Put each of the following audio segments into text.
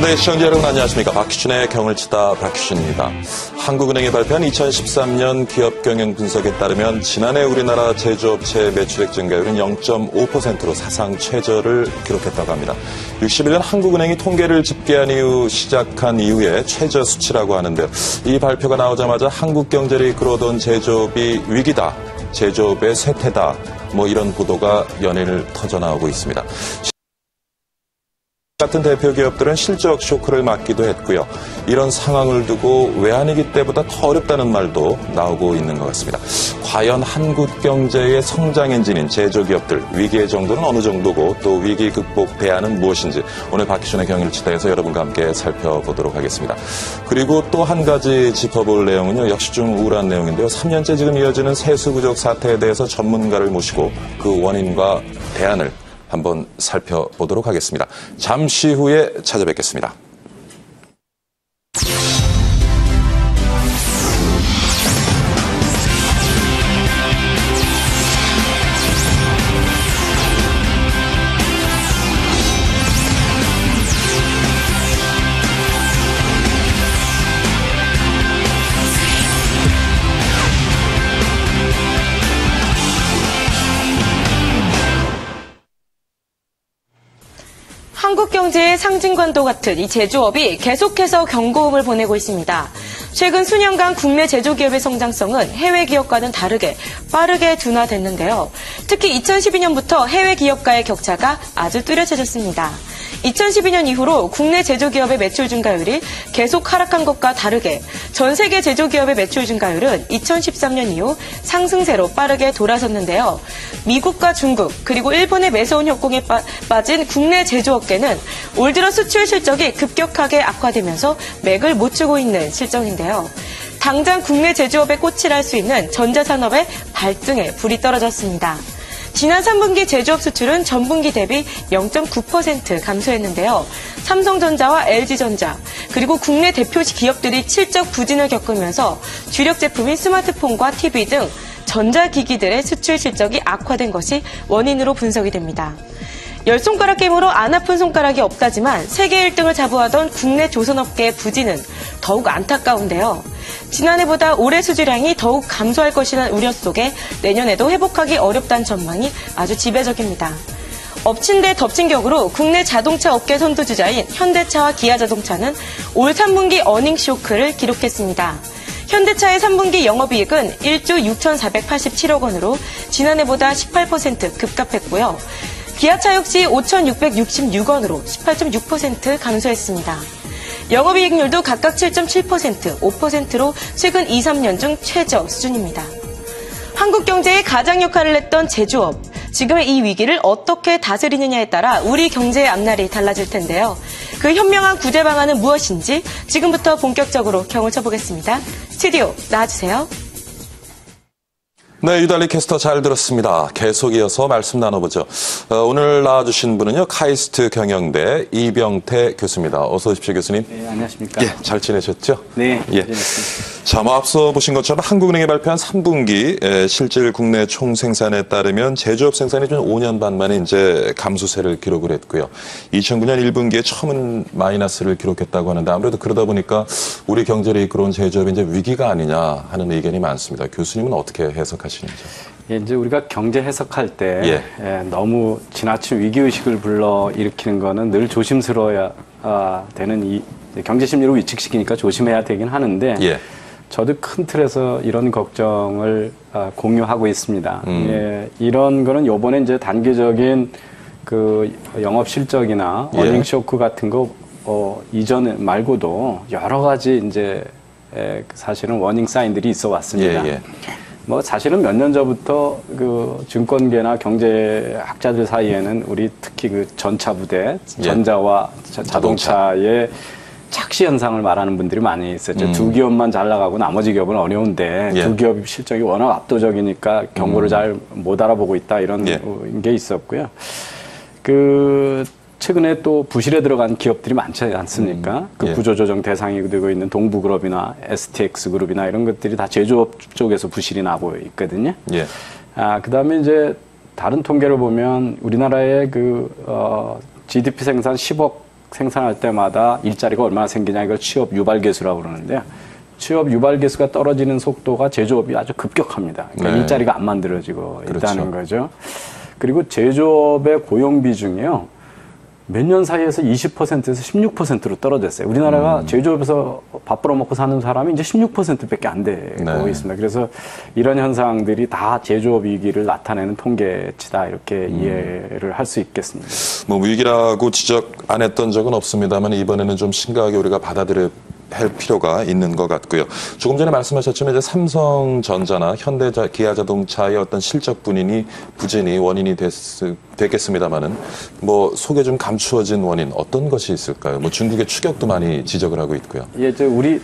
네, 시청자 여러분 안녕하십니까. 박희춘의 경을 치다 박희춘입니다. 한국은행이 발표한 2013년 기업경영 분석에 따르면 지난해 우리나라 제조업체 매출액 증가율은 0.5%로 사상 최저를 기록했다고 합니다. 61년 한국은행이 통계를 집계한 이후 시작한 이후에 최저 수치라고 하는데요. 이 발표가 나오자마자 한국 경제를 이끌어오던 제조업이 위기다, 제조업의 쇠퇴다, 이런 보도가 연일 터져나오고 있습니다. 같은 대표 기업들은 실적 쇼크를 맞기도 했고요. 이런 상황을 두고 외환위기 때보다 더 어렵다는 말도 나오고 있는 것 같습니다. 과연 한국 경제의 성장 엔진인 제조기업들, 위기의 정도는 어느 정도고 또 위기 극복 대안은 무엇인지 오늘 박희춘의 경일치다에서 여러분과 함께 살펴보도록 하겠습니다. 그리고 또 한 가지 짚어볼 내용은요. 역시 좀 우울한 내용인데요. 3년째 지금 이어지는 세수 부족 사태에 대해서 전문가를 모시고 그 원인과 대안을 한번 살펴보도록 하겠습니다. 잠시 후에 찾아뵙겠습니다. 한국 경제의 상징관도 같은 이 제조업이 계속해서 경고음을 보내고 있습니다. 최근 수년간 국내 제조기업의 성장성은 해외 기업과는 다르게 빠르게 둔화됐는데요. 특히 2012년부터 해외 기업과의 격차가 아주 뚜렷해졌습니다. 2012년 이후로 국내 제조기업의 매출 증가율이 계속 하락한 것과 다르게 전 세계 제조기업의 매출 증가율은 2013년 이후 상승세로 빠르게 돌아섰는데요. 미국과 중국 그리고 일본의 매서운 협공에 빠진 국내 제조업계는 올 들어 수출 실적이 급격하게 악화되면서 맥을 못 추고 있는 실정인데요. 당장 국내 제조업의 꽃이라 할 수 있는 전자산업의 발등에 불이 떨어졌습니다. 지난 3분기 제조업 수출은 전분기 대비 0.9% 감소했는데요. 삼성전자와 LG전자 그리고 국내 대표 기업들이 실적 부진을 겪으면서 주력 제품인 스마트폰과 TV 등 전자기기들의 수출 실적이 악화된 것이 원인으로 분석이 됩니다. 10손가락 게임으로 안 아픈 손가락이 없다지만 세계 1등을 자부하던 국내 조선업계의 부진은 더욱 안타까운데요. 지난해보다 올해 수주량이 더욱 감소할 것이라는 우려 속에 내년에도 회복하기 어렵다는 전망이 아주 지배적입니다. 엎친 데 덮친 격으로 국내 자동차 업계 선두주자인 현대차와 기아자동차는 올 3분기 어닝 쇼크를 기록했습니다. 현대차의 3분기 영업이익은 1조 6,487억 원으로 지난해보다 18% 급감했고요. 기아차 역시 5,666원으로 18.6% 감소했습니다. 영업이익률도 각각 7.7%, 5%로 최근 2, 3년 중 최저 수준입니다. 한국 경제의 가장 역할을 했던 제조업, 지금의 이 위기를 어떻게 다스리느냐에 따라 우리 경제의 앞날이 달라질 텐데요. 그 현명한 구제 방안은 무엇인지 지금부터 본격적으로 경을 쳐보겠습니다. 스튜디오 나와주세요. 네, 유달리 캐스터 잘 들었습니다. 계속 이어서 말씀 나눠보죠. 오늘 나와주신 분은요, 카이스트 경영대 이병태 교수입니다. 어서 오십시오, 교수님. 네, 안녕하십니까. 예, 잘 지내셨죠? 네, 예. 자, 앞서 보신 것처럼 한국은행이 발표한 3분기 실질 국내 총생산에 따르면 제조업 생산이 좀 5년 반 만에 이제 감소세를 기록을 했고요. 2009년 1분기에 처음 마이너스를 기록했다고 하는데 아무래도 그러다 보니까 우리 경제를 이끌어온 제조업이 이제 위기가 아니냐 하는 의견이 많습니다. 교수님은 어떻게 해석하시는지요? 예, 이제 우리가 경제 해석할 때 너무 지나친 위기의식을 불러 일으키는 거는 늘 조심스러워야 되는 경제 심리로 위축시키니까 조심해야 되긴 하는데 저도 큰 틀에서 이런 걱정을 공유하고 있습니다. 예, 이런 거는 요번에 이제 단계적인 그 영업 실적이나 어닝 쇼크 같은 거 이전에 말고도 여러 가지 이제 사실은 워닝 사인들이 있어 왔습니다. 사실은 몇 년 전부터 그 증권계나 경제학자들 사이에는 우리 특히 그 전차 부대, 전자와 자동차의 착시 현상을 말하는 분들이 많이 있었죠. 두 기업만 잘 나가고 나머지 기업은 어려운데 두 기업 실적이 워낙 압도적이니까 경고를 잘 못 알아보고 있다 이런 게 있었고요. 최근에 또 부실에 들어간 기업들이 많지 않습니까? 그 구조조정 대상이 되고 있는 동부그룹이나 STX그룹이나 이런 것들이 다 제조업 쪽에서 부실이 나고 있거든요. 그 다음에 이제 다른 통계를 보면 우리나라의 GDP 생산 10억 생산할 때마다 일자리가 얼마나 생기냐 이걸 취업 유발 계수라고 그러는데 취업 유발 계수가 떨어지는 속도가 제조업이 아주 급격합니다. 그러니까 네. 일자리가 안 만들어지고 그렇죠. 있다는 거죠. 그리고 제조업의 고용 비중이요. 몇 년 사이에서 20%에서 16%로 떨어졌어요. 우리나라가 제조업에서 밥 벌어먹고 사는 사람이 이제 16%밖에 안 되고 네. 있습니다. 그래서 이런 현상들이 다 제조업 위기를 나타내는 통계치다 이렇게 이해를 할 수 있겠습니다. 뭐 위기라고 지적 안 했던 적은 없습니다만 이번에는 좀 심각하게 우리가 받아들여야 할 필요가 있는 것 같고요. 조금 전에 말씀하셨지만 이제 삼성전자나 기아자동차의 어떤 실적 부진이 원인이 됐겠습니다만은 뭐 속에 좀 감추어진 원인 어떤 것이 있을까요? 뭐 중국의 추격도 많이 지적을 하고 있고요. 예, 우리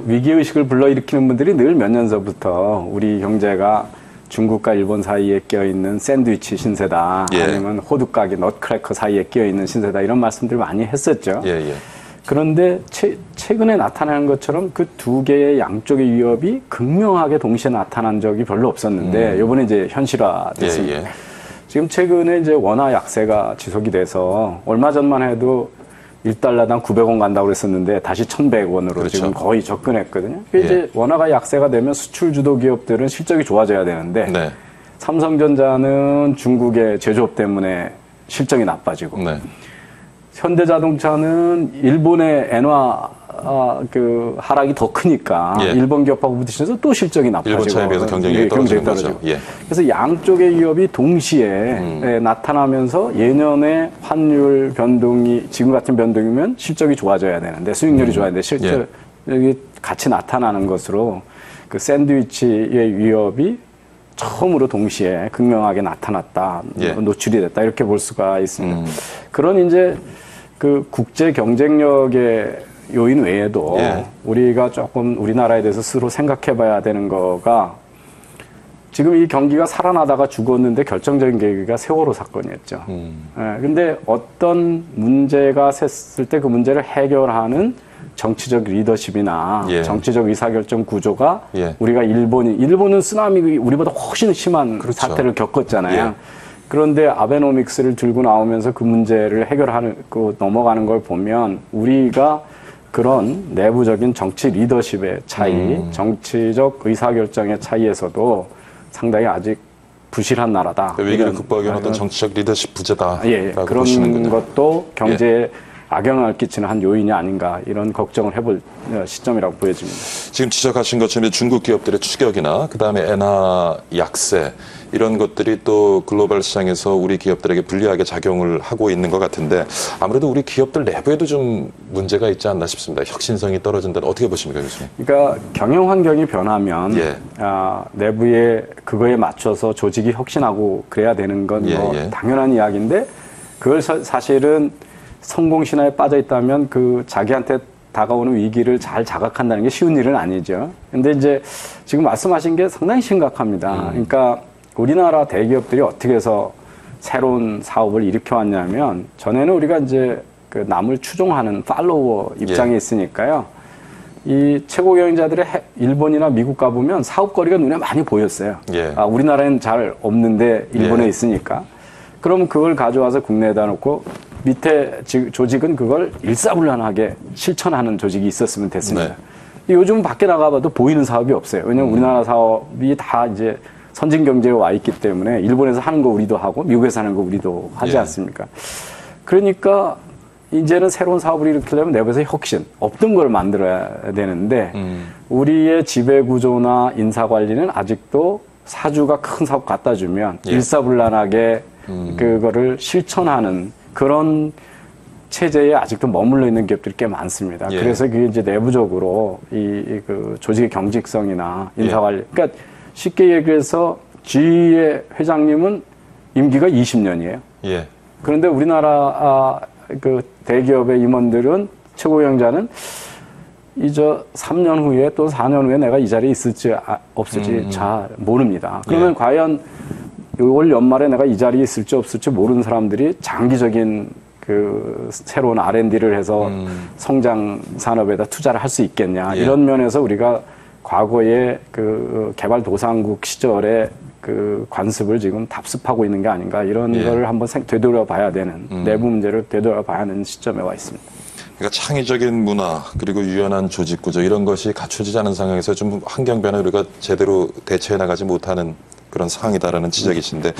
위기의식을 불러일으키는 분들이 늘 몇 년 전부터 우리 경제가 중국과 일본 사이에 끼어있는 샌드위치 신세다. 예. 아니면 호두까기, 넛크래커 사이에 끼어있는 신세다. 이런 말씀들 많이 했었죠. 예, 예. 그런데 최근에 나타나는 것처럼 그 두 개의 양쪽의 위협이 극명하게 동시에 나타난 적이 별로 없었는데 이번에 이제 현실화됐습니다. 예, 예. 지금 최근에 이제 원화 약세가 지속이 돼서 얼마 전만 해도 1달러당 900원 간다고 그랬었는데 다시 1,100원으로 그렇죠. 지금 거의 접근했거든요. 예. 이제 원화가 약세가 되면 수출 주도 기업들은 실적이 좋아져야 되는데 네. 삼성전자는 중국의 제조업 때문에 실적이 나빠지고 네. 현대자동차는 일본의 엔화 하락이 더 크니까 예. 일본 기업하고 부딪히면서 또 실적이 나빠지고 일본 차에 비해서 경쟁력이 떨어지는 거죠. 예. 그래서 양쪽의 위협이 동시에 나타나면서 예년의 환율 변동이 지금 같은 변동이면 실적이 좋아져야 되는데 수익률이 좋아야 되는데 실적이 같이 나타나는 것으로 그 샌드위치의 위협이 처음으로 동시에 극명하게 나타났다, 예. 노출이 됐다 이렇게 볼 수가 있습니다. 그런 이제 그 국제 경쟁력의 요인 외에도 예. 우리가 조금 우리나라에 대해서 스스로 생각해봐야 되는 거가 지금 이 경기가 살아나다가 죽었는데 결정적인 계기가 세월호 사건이었죠. 근데 어떤 문제가 샜을 때 그 문제를 해결하는 정치적 리더십이나 예. 정치적 의사결정 구조가 예. 우리가 일본은 쓰나미 우리보다 훨씬 심한 그렇죠. 사태를 겪었잖아요. 예. 그런데 아베노믹스를 들고 나오면서 그 문제를 해결하는 넘어가는 걸 보면 우리가 그런 내부적인 정치 리더십의 차이, 정치적 의사결정의 차이에서도 상당히 아직 부실한 나라다. 그 위기를 극복하기 위한 어떤 정치적 리더십 부재다라고 그런 보시는군요. 것도 경제에 악영향을 끼치는 한 요인이 아닌가 이런 걱정을 해볼 시점이라고 보여집니다. 지금 지적하신 것처럼 중국 기업들의 추격이나 그다음에 엔화 약세 이런 것들이 또 글로벌 시장에서 우리 기업들에게 불리하게 작용을 하고 있는 것 같은데 아무래도 우리 기업들 내부에도 좀 문제가 있지 않나 싶습니다. 혁신성이 떨어진다는 어떻게 보십니까, 교수님? 그러니까 경영 환경이 변하면 예. 내부에 그거에 맞춰서 조직이 혁신하고 그래야 되는 건 예. 당연한 이야기인데 그걸 사실은 성공 신화에 빠져 있다면 그 자기한테 다가오는 위기를 잘 자각한다는 게 쉬운 일은 아니죠. 근데 이제 지금 말씀하신 게 상당히 심각합니다. 그러니까 우리나라 대기업들이 어떻게 해서 새로운 사업을 일으켜왔냐면 전에는 우리가 이제 그 남을 추종하는 팔로워 입장에 있으니까요. 이 최고 경영자들의 일본이나 미국 가보면 사업거리가 눈에 많이 보였어요. 예. 우리나라에는 잘 없는데 일본에 있으니까. 그럼 그걸 가져와서 국내에다 놓고 밑에 조직은 그걸 일사불란하게 실천하는 조직이 있었으면 됐습니다. 네. 요즘 밖에 나가봐도 보이는 사업이 없어요. 왜냐하면 우리나라 사업이 다 이제 선진 경제에 와 있기 때문에 일본에서 하는 거 우리도 하고 미국에서 하는 거 우리도 하지 않습니까? 그러니까 이제는 새로운 사업을 일으키려면 내부에서 혁신, 없던 걸 만들어야 되는데 우리의 지배구조나 인사관리는 아직도 사주가 큰 사업 갖다 주면 일사불란하게 그거를 실천하는 그런 체제에 아직도 머물러 있는 기업들이 꽤 많습니다. 그래서 그게 이제 내부적으로 그 조직의 경직성이나 인사관리. 그러니까 쉽게 얘기해서 GE의 회장님은 임기가 20년이에요. 예. 그런데 우리나라 그 대기업의 임원들은 최고 경영자는 이제 3년 후에 또 4년 후에 내가 이 자리에 있을지 없을지 잘 모릅니다. 그러면 과연 올 연말에 내가 이 자리에 있을지 없을지 모르는 사람들이 장기적인 그 새로운 R&D를 해서 성장 산업에다 투자를 할 수 있겠냐. 이런 면에서 우리가 과거에 그 개발도상국 시절에 그 관습을 지금 답습하고 있는 게 아닌가 이런 거를 한번 되돌아봐야 되는 내부 문제를 되돌아봐야 하는 시점에 와 있습니다. 그러니까 창의적인 문화 그리고 유연한 조직 구조 이런 것이 갖춰지지 않은 상황에서 좀 환경 변화 우리가 제대로 대처해 나가지 못하는 그런 상황이다라는 지적이신데,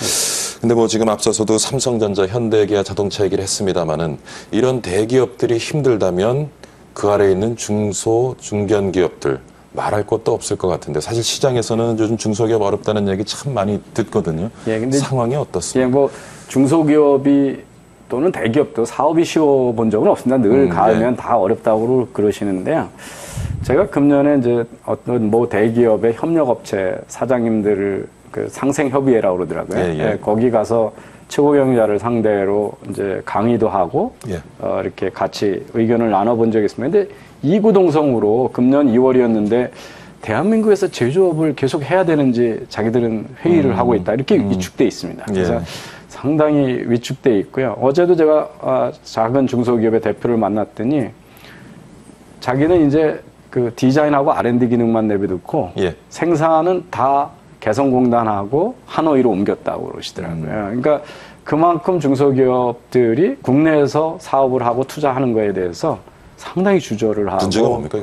근데 뭐 지금 앞서서도 삼성전자, 현대기아, 자동차 얘기를 했습니다만은 이런 대기업들이 힘들다면 그 아래에 있는 중소, 중견 기업들 말할 것도 없을 것 같은데 사실 시장에서는 요즘 중소기업 어렵다는 얘기 참 많이 듣거든요. 예, 근데 상황이 어떻습니까? 예, 뭐 중소기업이 또는 대기업도 사업이 쉬워 본 적은 없습니다. 늘 가면 다 어렵다고 그러시는데요. 제가 금년에 이제 어떤 뭐 대기업의 협력업체 사장님들을 그 상생협의회라고 그러더라고요. 예, 거기 가서 최고 경영자를 상대로 이제 강의도 하고 이렇게 같이 의견을 나눠본 적이 있습니다. 근데 이구동성으로 금년 2월이었는데 대한민국에서 제조업을 계속 해야 되는지 자기들은 회의를 하고 있다. 이렇게 위축돼 있습니다. 그래서 상당히 위축돼 있고요. 어제도 제가 작은 중소기업의 대표를 만났더니 자기는 이제 그 디자인하고 R&D 기능만 내비놓고 생산은 다 개성공단하고 하노이로 옮겼다고 그러시더라고요. 그러니까 그만큼 중소기업들이 국내에서 사업을 하고 투자하는 거에 대해서 상당히 주저를 하고. 문제가 뭡니까?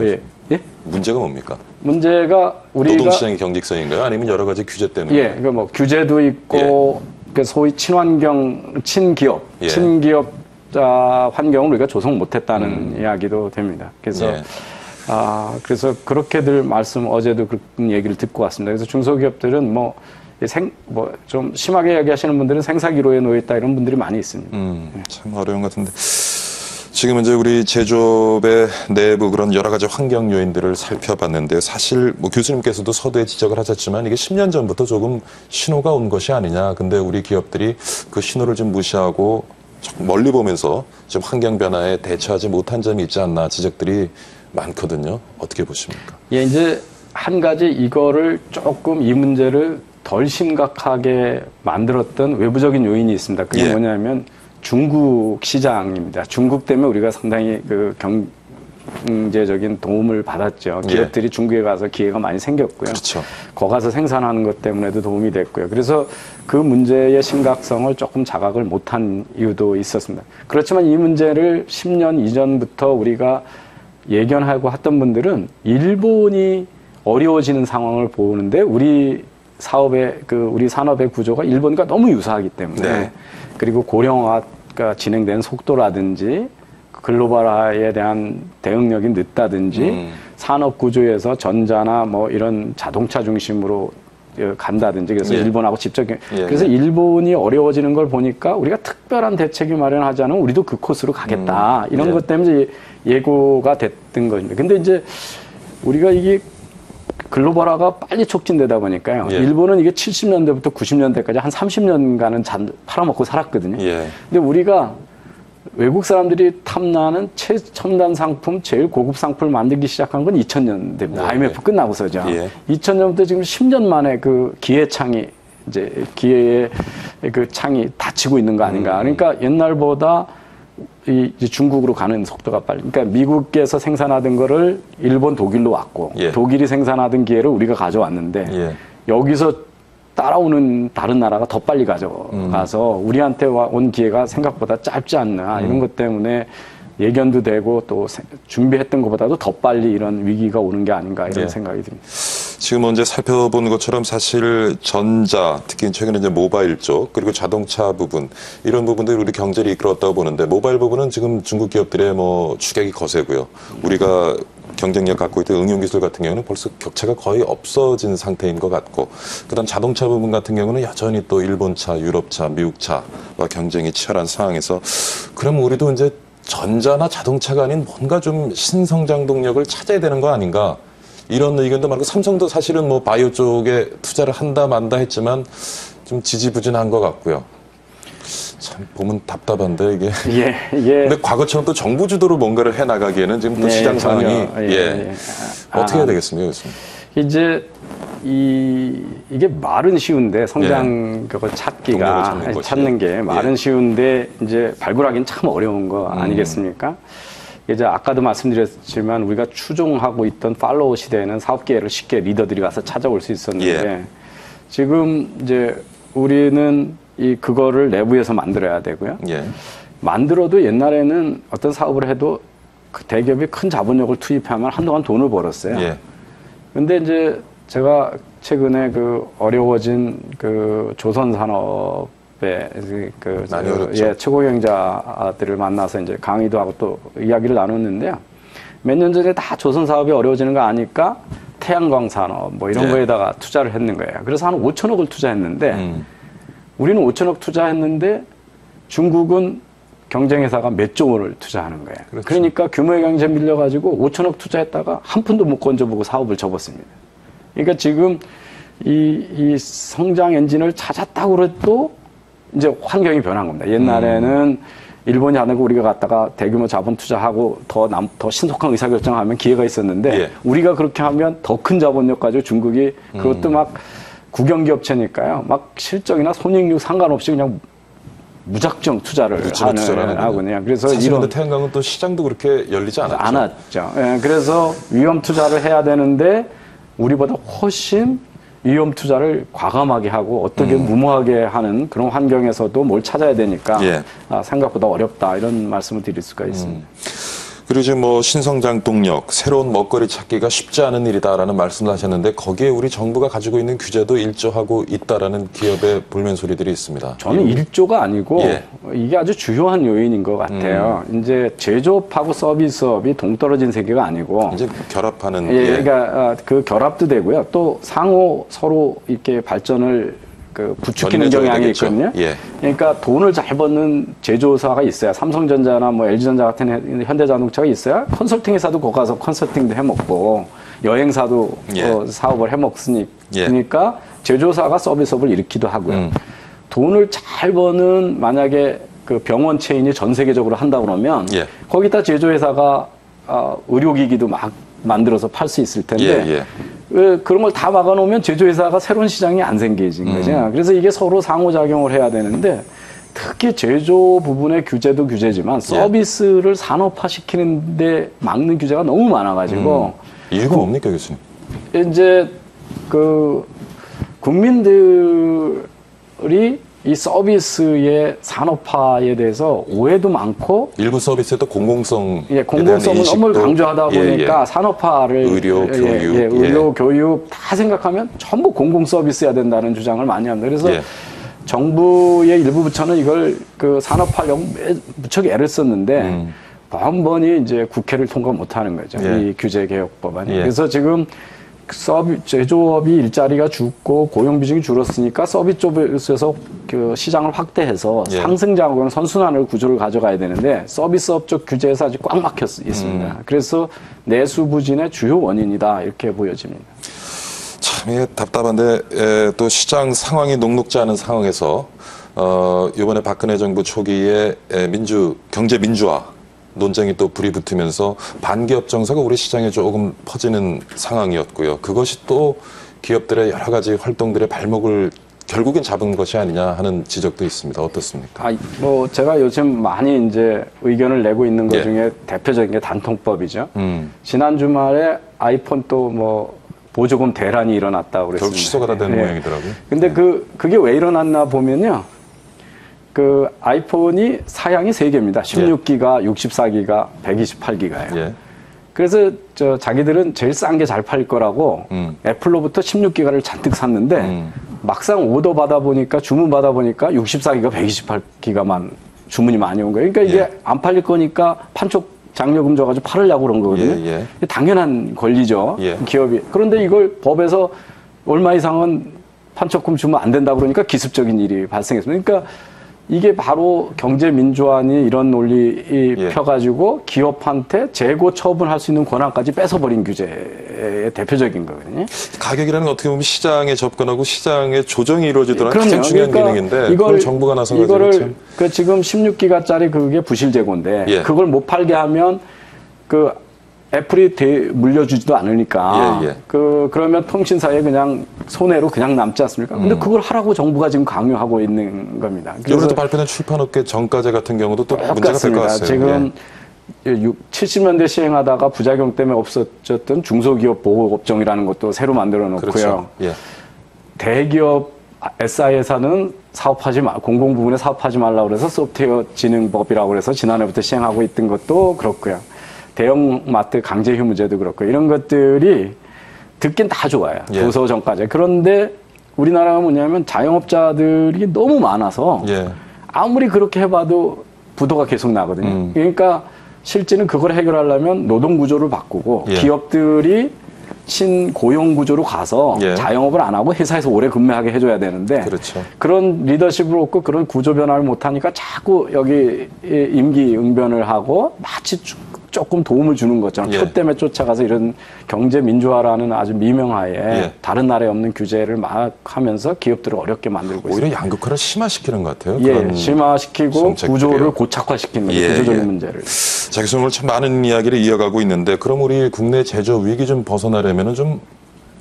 예? 문제가 뭡니까? 문제가 우리가 노동시장의 경직성인가요? 아니면 여러 가지 규제 때문에? 예, 그러니까 뭐 규제도 있고 그 소위 친환경, 친기업, 친기업자 환경을 우리가 조성 못했다는 이야기도 됩니다. 그래서 그래서 그렇게들 말씀 어제도 그런 얘기를 듣고 왔습니다. 그래서 중소기업들은 좀 심하게 이야기하시는 분들은 생사기로에 놓여 있다 이런 분들이 많이 있습니다. 참 어려운 것 같은데. 지금 이제 우리 제조업의 내부 그런 여러 가지 환경 요인들을 살펴봤는데요. 사실 뭐 교수님께서도 서두에 지적을 하셨지만 이게 10년 전부터 조금 신호가 온 것이 아니냐. 근데 우리 기업들이 그 신호를 좀 무시하고 멀리 보면서 좀 환경 변화에 대처하지 못한 점이 있지 않나 지적들이 많거든요. 어떻게 보십니까? 예, 이제 한 가지 이거를 조금 이 문제를 덜 심각하게 만들었던 외부적인 요인이 있습니다. 그게 뭐냐면 중국 시장입니다. 중국 때문에 우리가 상당히 그 경제적인 도움을 받았죠. 기업들이 중국에 가서 기회가 많이 생겼고요. 그렇죠. 거 가서 생산하는 것 때문에도 도움이 됐고요. 그래서 그 문제의 심각성을 조금 자각을 못한 이유도 있었습니다. 그렇지만 이 문제를 10년 이전부터 우리가 예견하고 했던 분들은 일본이 어려워지는 상황을 보는데 우리 우리 산업의 구조가 일본과 너무 유사하기 때문에 그리고 고령화가 진행된 속도라든지 글로벌화에 대한 대응력이 늦다든지 산업 구조에서 전자나 뭐 이런 자동차 중심으로 간다든지 그래서 일본하고 직접 그래서 일본이 어려워지는 걸 보니까 우리가 특별한 대책을 마련하지 않으면 우리도 그 코스로 가겠다 이런 것 때문에 예고가 됐던 겁니다. 근데 이제 우리가 이게 글로벌화가 빨리 촉진되다 보니까요. 일본은 이게 70년대부터 90년대까지 한 30년간은 팔아먹고 살았거든요. 근데 우리가 외국 사람들이 탐나는 최첨단 상품, 제일 고급 상품을 만들기 시작한 건 2000년대입니다. IMF 끝나고서죠. 2000년부터 지금 10년 만에 그 기회의 그 창이 닫히고 있는 거 아닌가. 그러니까 옛날보다 이제 중국으로 가는 속도가 빨리. 그러니까 미국에서 생산하던 거를 일본, 독일로 왔고 독일이 생산하던 기회를 우리가 가져왔는데 여기서 따라오는 다른 나라가 더 빨리 가져가서 우리한테 온 기회가 생각보다 짧지 않나 이런 것 때문에 예견도 되고 또 준비했던 것보다도 더 빨리 이런 위기가 오는 게 아닌가 이런 생각이 듭니다. 지금 먼저 살펴본 것처럼 사실 전자, 특히 최근에 이제 모바일 쪽, 그리고 자동차 부분, 이런 부분들이 우리 경제를 이끌었다고 보는데, 모바일 부분은 지금 중국 기업들의 뭐 추격이 거세고요. 우리가 경쟁력 갖고 있던 응용기술 같은 경우는 벌써 격차가 거의 없어진 상태인 것 같고, 그다음 자동차 부분 같은 경우는 여전히 또 일본차, 유럽차, 미국차와 경쟁이 치열한 상황에서, 그럼 우리도 이제 전자나 자동차가 아닌 뭔가 좀 신성장 동력을 찾아야 되는 거 아닌가? 이런 의견도 많고, 삼성도 사실은 뭐 바이오 쪽에 투자를 한다 만다 했지만 좀 지지부진한 것 같고요. 참 보면 답답한데 이게. 근데 과거처럼 또 정부 주도로 뭔가를 해 나가기에는 지금 또 시장 상황이 어떻게 해야 되겠습니까, 교수님? 이제 이게 말은 쉬운데 성장 그걸 찾는 게 말은 쉬운데 이제 발굴하기는 참 어려운 거 아니겠습니까? 이제 아까도 말씀드렸지만 우리가 추종하고 있던 팔로우 시대에는 사업 기회를 쉽게 리더들이 가서 찾아올 수 있었는데 지금 이제 우리는 그거를 내부에서 만들어야 되고요. 예. 만들어도 옛날에는 어떤 사업을 해도 그 대기업이 큰 자본력을 투입하면 한동안 돈을 벌었어요. 예. 근데 이제 제가 최근에 그 어려워진 그 조선산업의 많이 어렵죠. 최고 경자들을 만나서 이제 강의도 하고 또 이야기를 나눴는데요. 몇 년 전에 다 조선 사업이 어려워지는 거 아니까 태양광 산업 뭐 이런 예. 거에다가 투자를 했는 거예요. 그래서 한 5천억을 투자했는데 우리는 5천억 투자했는데 중국은 경쟁회사가 몇 조 원을 투자하는 거예요. 그렇죠. 그러니까 규모의 경제 밀려가지고 5천억 투자했다가 한 푼도 못 건져보고 사업을 접었습니다. 그러니까 지금 이 성장 엔진을 찾았다고 해도 이제 환경이 변한 겁니다. 옛날에는 일본이 안 하고 우리가 갔다가 대규모 자본 투자하고 더 신속한 의사결정하면 기회가 있었는데 예. 우리가 그렇게 하면 더 큰 자본력 가지고 중국이 그것도 막 국영기업체니까요. 막 실적이나 손익률 상관없이 그냥 무작정 투자를 하거든요. 그래서 사실 근데 태양광은 또 시장도 그렇게 열리지 않았죠. 예, 그래서 위험 투자를 해야 되는데 우리보다 훨씬 위험 투자를 과감하게 하고 어떻게 무모하게 하는 그런 환경에서도 뭘 찾아야 되니까 예. 생각보다 어렵다 이런 말씀을 드릴 수가 있습니다. 그리고 지금 뭐 신성장 동력, 새로운 먹거리 찾기가 쉽지 않은 일이다라는 말씀을 하셨는데 거기에 우리 정부가 가지고 있는 규제도 일조하고 있다라는 기업의 불면 소리들이 있습니다. 저는 일조가 아니고 예. 이게 아주 주요한 요인인 것 같아요. 이제 제조업하고 서비스업이 동떨어진 세계가 아니고 이제 결합하는 그러니까 그 결합도 되고요. 또 상호 서로 이렇게 발전을 부추기는 경향이 되겠죠. 있거든요. 예. 그러니까 돈을 잘 버는 제조사가 있어야 삼성전자나 뭐 LG전자 같은 현대자동차가 있어야 컨설팅 회사도 거기 가서 컨설팅도 해먹고 여행사도 예. 사업을 해먹으니까 예. 그러니까 제조사가 서비스업을 일으키기도 하고요. 돈을 잘 버는 만약에 그 병원 체인이 전 세계적으로 한다 그러면 예. 거기다 제조회사가 의료기기도 막 만들어서 팔 수 있을 텐데 예. 그런 걸 다 막아놓으면 제조회사가 새로운 시장이 안 생기진 거죠. 그래서 이게 서로 상호작용을 해야 되는데 특히 제조 부분의 규제도 규제지만 서비스를 산업화시키는데 막는 규제가 너무 많아가지고 이유가 뭡니까 교수님? 이제 그 국민들이 이 서비스의 산업화에 대해서 오해도 많고 일부 서비스에도 공공성에 공공성을 너무 강조하다 보니까 산업화를 의료, 교육, 의료, 교육 다 생각하면 전부 공공 서비스여야 된다는 주장을 많이 합니다. 그래서 정부의 일부 부처는 이걸 그 산업화하려고 무척 애를 썼는데 번번이 이제 국회를 통과 못하는 거죠. 이 규제 개혁 법안이. 그래서 지금 제조업이 일자리가 죽고 고용 비중이 줄었으니까 서비스 쪽에서 그 시장을 확대해서 상승장하고는 선순환을 구조를 가져가야 되는데 서비스업 쪽 규제에서 아직 꽉 막혀 있습니다. 그래서 내수 부진의 주요 원인이다 이렇게 보여집니다. 참 이게 답답한데 또 시장 상황이 녹록지 않은 상황에서 이번에 박근혜 정부 초기에 경제 민주화 논쟁이 또 불이 붙으면서 반기업 정서가 우리 시장에 조금 퍼지는 상황이었고요. 그것이 또 기업들의 여러 가지 활동들의 발목을 결국엔 잡은 것이 아니냐 하는 지적도 있습니다. 어떻습니까? 뭐 제가 요즘 많이 이제 의견을 내고 있는 것 중에 대표적인 게 단통법이죠. 지난 주말에 아이폰 또 뭐 보조금 대란이 일어났다고 그랬습니다. 결국 취소가 다 되는 모양이더라고요. 근데 그게 왜 일어났나 보면요. 그 아이폰이 사양이 3개입니다. 16기가, 64기가, 128기가예요. 그래서 자기들은 제일 싼 게 잘 팔릴 거라고 애플로부터 16기가를 잔뜩 샀는데 막상 오더 받아보니까 주문 받아보니까 64기가, 128기가만 주문이 많이 온 거예요. 그러니까 이게 안 팔릴 거니까 판촉 장려금 줘가지고 팔으려고 그런 거거든요. 당연한 권리죠. 기업이. 그런데 이걸 법에서 얼마 이상은 판촉금 주면 안 된다 그러니까 기습적인 일이 발생했습니다. 그러니까 이게 바로 경제 민주화니 이런 논리 펴가지고 기업한테 재고 처분할 수 있는 권한까지 뺏어버린 규제의 대표적인 거거든요. 가격이라는 건 어떻게 보면 시장에 접근하고 시장의 조정이 이루어지도록 가장 중요한 기능인데 이걸 정부가 나서가지고 지금 16기가짜리 그게 부실 재고인데 그걸 못 팔게 하면 그 애플이 물려주지도 않으니까 그러면 통신사에 그냥 손해로 그냥 남지 않습니까? 근데 그걸 하라고 정부가 지금 강요하고 있는 겁니다. 그래서 또 발표된 출판업계 정가제 같은 경우도 또 문제가 될 것 같아요. 지금 70년대 시행하다가 부작용 때문에 없어졌던 중소기업 보호업종이라는 것도 새로 만들어 놓고요. 대기업 SI에서는 공공 부문에 사업하지 말라고 그래서 소프트웨어 진흥법이라고 해서 지난해부터 시행하고 있던 것도 그렇고요. 대형마트 강제 휴무제도 그렇고 이런 것들이 듣긴 다 좋아요. 예. 도서 정가제. 그런데 우리나라가 뭐냐면 자영업자들이 너무 많아서 예. 아무리 그렇게 해봐도 부도가 계속 나거든요. 그러니까 실제는 그걸 해결하려면 노동 구조를 바꾸고 예. 기업들이 신고용 구조로 가서 예. 자영업을 안 하고 회사에서 오래 근무하게 해줘야 되는데 그렇죠. 그런 리더십을 없고 그런 구조 변화를 못하니까 자꾸 여기 임기 응변을 하고 마치 조금 도움을 주는 것처럼 예. 표 때문에 쫓아가서 이런 경제 민주화라는 아주 미명하에 예. 다른 나라에 없는 규제를 막 하면서 기업들을 어렵게 만들고 있습니다. 오히려 양극화를 심화시키는 것 같아요. 예, 그런 심화시키고 정책들이요. 구조를 고착화시키는 거죠. 예, 구조적인 예. 문제를. 자, 교수님 오늘 참 많은 이야기를 이어가고 있는데 그럼 우리 국내 제조업 위기 좀 벗어나려면 좀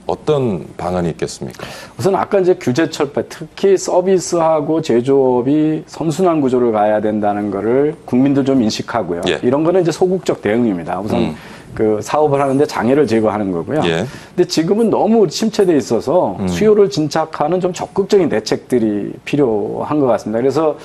어떤 방안이 있겠습니까? 우선 아까 이제 규제 철폐, 특히 서비스하고 제조업이 선순환 구조를 가야 된다는 거를 국민도 좀 인식하고요. 예. 이런 거는 이제 소극적 대응입니다. 우선 그 사업을 하는데 장애를 제거하는 거고요. 예. 근데 지금은 너무 침체돼 있어서 수요를 진착하는 좀 적극적인 대책들이 필요한 것 같습니다. 그래서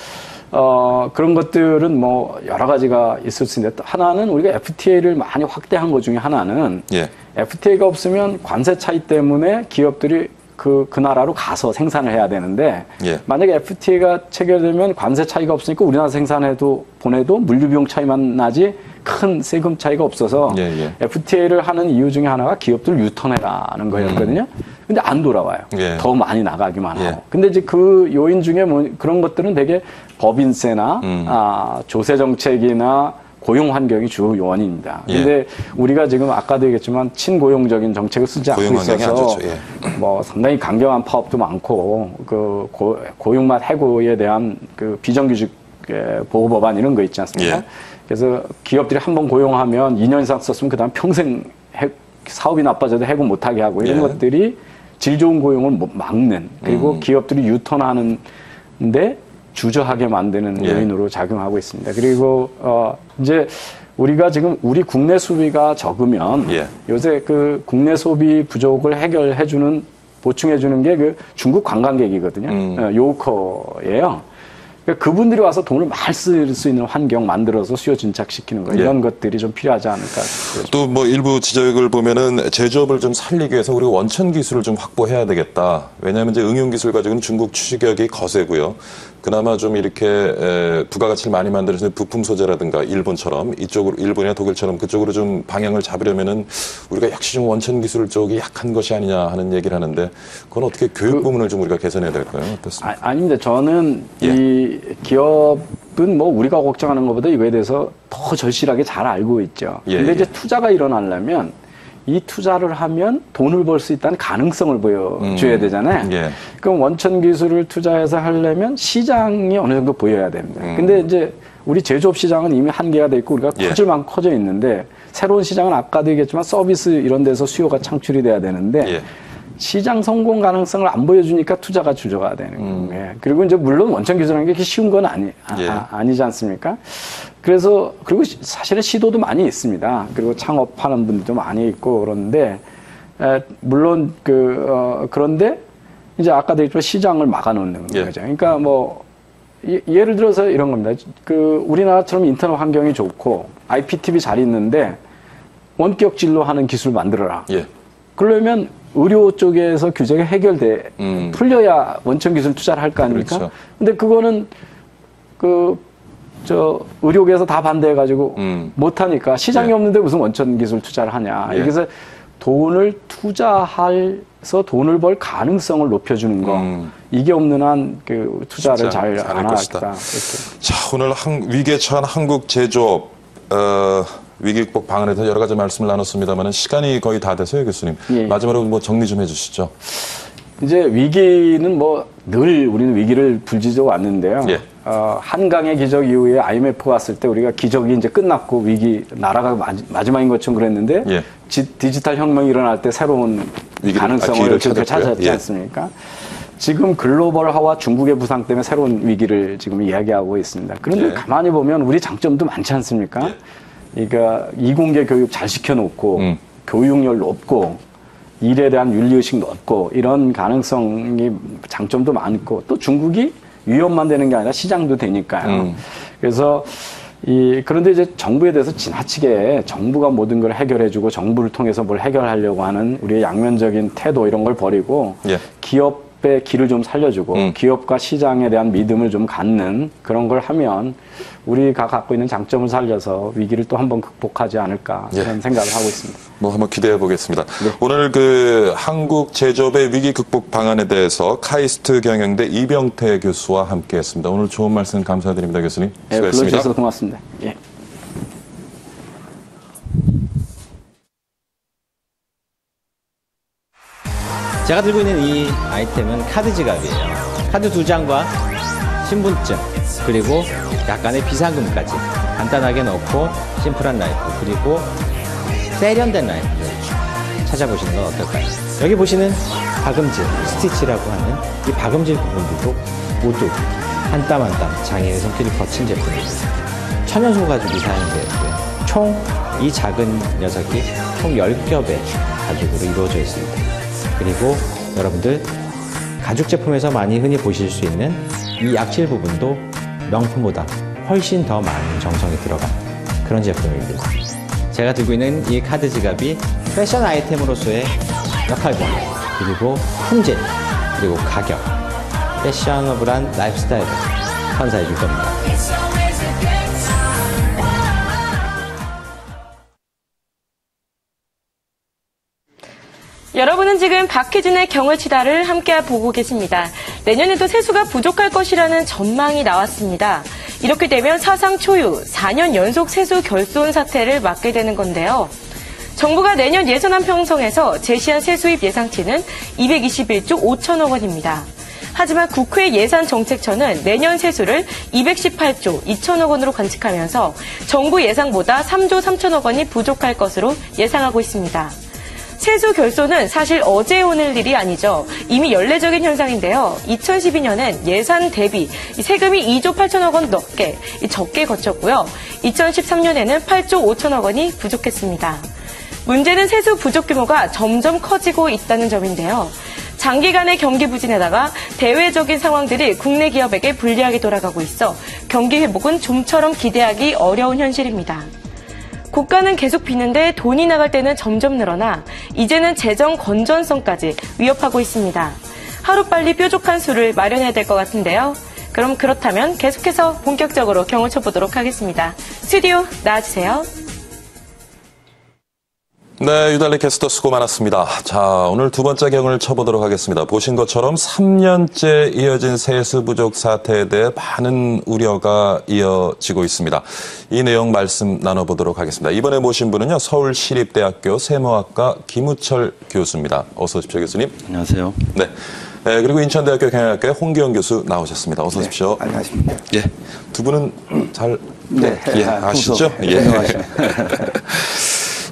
그런 것들은 뭐 여러 가지가 있을 수 있는데 하나는 우리가 FTA를 많이 확대한 것 중에 하나는 예. FTA가 없으면 관세 차이 때문에 기업들이 그 나라로 가서 생산을 해야 되는데 예. 만약에 FTA가 체결되면 관세 차이가 없으니까 우리나라 생산해도 보내도 물류비용 차이만 나지 큰 세금 차이가 없어서 예. FTA를 하는 이유 중에 하나가 기업들 유턴해라는 거였거든요. 근데 안 돌아와요. 예. 더 많이 나가기만 하고. 예. 근데 이제 그 요인 중에 뭐 그런 것들은 되게 법인세나 조세 정책이나 고용 환경이 주 요원입니다. 예. 근데 우리가 지금 아까도 얘기했지만 친고용적인 정책을 쓰지 않고 고용 환경이 안 있어서 좋죠. 예. 뭐 상당히 강경한 파업도 많고 그 고용 및 해고에 대한 그 비정규직 보호 법안 이런 거 있지 않습니까? 예. 그래서 기업들이 한 번 고용하면 2년 이상 썼으면 그다음 평생 사업이 나빠져도 해고 못하게 하고 이런 예. 것들이 질 좋은 고용을 막는 그리고 기업들이 유턴하는데 주저하게 만드는 예. 요인으로 작용하고 있습니다. 그리고 이제 우리가 지금 우리 국내 소비가 적으면 예. 요새 그 국내 소비 부족을 해결해주는 보충해주는 게 그 중국 관광객이거든요. 요커예요. 그러니까 그분들이 와서 돈을 많이 쓸 수 있는 환경 만들어서 수요 진착시키는 거 예. 이런 것들이 좀 필요하지 않을까. 또 뭐 일부 지적을 보면은 제조업을 좀 살리기 위해서 우리가 원천 기술을 좀 확보해야 되겠다. 왜냐하면 이제 응용 기술 가지고는 중국 추격이 거세고요. 그나마 좀 이렇게 부가가치를 많이 만드는 부품 소재라든가 일본처럼 이쪽으로 일본이나 독일처럼 그쪽으로 좀 방향을 잡으려면은 우리가 역시 좀 원천 기술 쪽이 약한 것이 아니냐 하는 얘기를 하는데 그건 어떻게 교육 부분을 좀 우리가 개선해야 될까요? 어떻습니까? 아닙니다. 저는 예. 이 기업은 뭐 우리가 걱정하는 것보다 이거에 대해서 더 절실하게 잘 알고 있죠. 예, 근데 예. 이제 투자가 일어나려면 이 투자를 하면 돈을 벌 수 있다는 가능성을 보여줘야 되잖아요. 예. 그럼 원천 기술을 투자해서 하려면 시장이 어느 정도 보여야 됩니다. 근데 이제 우리 제조업 시장은 이미 한계가 돼 있고 우리가 예. 커질 만큼 커져 있는데 새로운 시장은 아까도 얘기했지만 서비스 이런 데서 수요가 창출이 돼야 되는데 예. 시장 성공 가능성을 안 보여주니까 투자가 주저가 되는 거예요. 그리고 이제 물론 원천 기술하는 게 그렇게 쉬운 건 아니지 않습니까? 그래서 그리고 사실은 시도도 많이 있습니다. 그리고 창업하는 분들도 많이 있고 그런데 물론 그런데 이제 아까도 얘기했지만 시장을 막아놓는 예. 거죠. 그러니까 뭐 예를 들어서 이런 겁니다. 그 우리나라처럼 인터넷 환경이 좋고 IPTV 잘 있는데 원격 진로하는 기술 만들어라. 예. 그러려면 의료 쪽에서 규제가 풀려야 원천 기술 투자를 할 거 아닙니까? 그렇죠. 근데 그거는 의료계에서 다 반대해가지고 못하니까 시장이 예. 없는데 무슨 원천 기술 투자를 하냐. 예. 그래서 돈을 투자해서 돈을 벌 가능성을 높여주는 거. 이게 없는 한 그 투자를 잘 안 하겠다. 자, 오늘 위기에 처한 한국 제조업 위기 극복 방안에 대해서 여러 가지 말씀을 나눴습니다만 시간이 거의 다 돼서요, 교수님. 예. 마지막으로 뭐 정리 좀 해주시죠. 이제 위기는 뭐 늘 우리는 위기를 불지져 왔는데요. 예. 한강의 기적 이후에 IMF가 왔을 때 우리가 기적이 이제 끝났고 위기 나라가 마지막인 것처럼 그랬는데 예. 디지털 혁명이 일어날 때 새로운 가능성을 찾았지 예. 않습니까? 지금 글로벌화와 중국의 부상 때문에 새로운 위기를 지금 이야기하고 있습니다. 그런데 예. 가만히 보면 우리 장점도 많지 않습니까? 예. 그러니까 이공계 교육 잘 시켜놓고 교육열 높고 일에 대한 윤리의식 높고 이런 가능성이 장점도 많고 또 중국이 위협만 되는 게 아니라 시장도 되니까요. 그래서 그런데 이제 정부에 대해서 지나치게 정부가 모든 걸 해결해주고 정부를 통해서 뭘 해결하려고 하는 우리의 양면적인 태도 이런 걸 버리고 예. 기업의 길을 좀 살려주고 기업과 시장에 대한 믿음을 좀 갖는 그런 걸 하면 우리가 갖고 있는 장점을 살려서 위기를 또 한번 극복하지 않을까 그런 생각을 하고 있습니다. 뭐 한번 기대해 보겠습니다. 네. 오늘 그 한국 제조업의 위기 극복 방안에 대해서 카이스트 경영대 이병태 교수와 함께했습니다. 오늘 좋은 말씀 감사드립니다, 교수님. 네, 수고했습니다. 불러주셔서 고맙습니다. 예. 제가 들고 있는 이 아이템은 카드 지갑이에요. 카드 2장과 신분증, 그리고 약간의 비상금까지 간단하게 넣고 심플한 라이프, 그리고 세련된 라이프를 찾아보시는 건 어떨까요? 여기 보시는 박음질, 스티치라고 하는 이 박음질 부분들도 모두 한 땀 한 땀 장애의 손길을 거친 제품입니다. 천연소 가죽이 사용되어 있고요. 총 이 작은 녀석이 총 10겹의 가죽으로 이루어져 있습니다. 그리고 여러분들 가죽 제품에서 많이 흔히 보실 수 있는 이 약실 부분도 명품보다 훨씬 더 많은 정성이 들어간 그런 제품입니다. 제가 들고 있는 이 카드 지갑이 패션 아이템으로서의 역할과 그리고 품질 그리고 가격, 패셔너블한 라이프스타일을 선사해 줄 겁니다. 여러분은 지금 박희준의 경을치다를 함께 보고 계십니다. 내년에도 세수가 부족할 것이라는 전망이 나왔습니다. 이렇게 되면 사상 초유 4년 연속 세수 결손 사태를 맞게 되는 건데요. 정부가 내년 예산안 편성에서 제시한 세수입 예상치는 221조 5천억 원입니다. 하지만 국회 예산정책처는 내년 세수를 218조 2천억 원으로 관측하면서 정부 예상보다 3조 3천억 원이 부족할 것으로 예상하고 있습니다. 세수 결손은 사실 어제 오늘 일이 아니죠. 이미 연례적인 현상인데요. 2012년엔 예산 대비 세금이 2조 8천억 원 넘게 적게 거쳤고요. 2013년에는 8조 5천억 원이 부족했습니다. 문제는 세수 부족 규모가 점점 커지고 있다는 점인데요. 장기간의 경기 부진에다가 대외적인 상황들이 국내 기업에게 불리하게 돌아가고 있어 경기 회복은 좀처럼 기대하기 어려운 현실입니다. 국가는 계속 비는데 돈이 나갈 때는 점점 늘어나 이제는 재정 건전성까지 위협하고 있습니다. 하루빨리 뾰족한 수를 마련해야 될 것 같은데요. 그럼 그렇다면 계속해서 본격적으로 경을 쳐보도록 하겠습니다. 스튜디오 나와주세요. 네, 유달리 캐스터 수고 많았습니다. 자, 오늘 두 번째 경을 쳐보도록 하겠습니다. 보신 것처럼 3년째 이어진 세수 부족 사태에 대해 많은 우려가 이어지고 있습니다. 이 내용 말씀 나눠보도록 하겠습니다. 이번에 모신 분은요, 서울시립대학교 세무학과 김우철 교수입니다. 어서 오십시오, 교수님. 안녕하세요. 네. 네, 그리고 인천대학교 경영학과의 홍기영 교수 나오셨습니다. 어서 오십시오. 네, 안녕하십니까. 예. 두 분은 잘 네, 예, 아시죠? 예.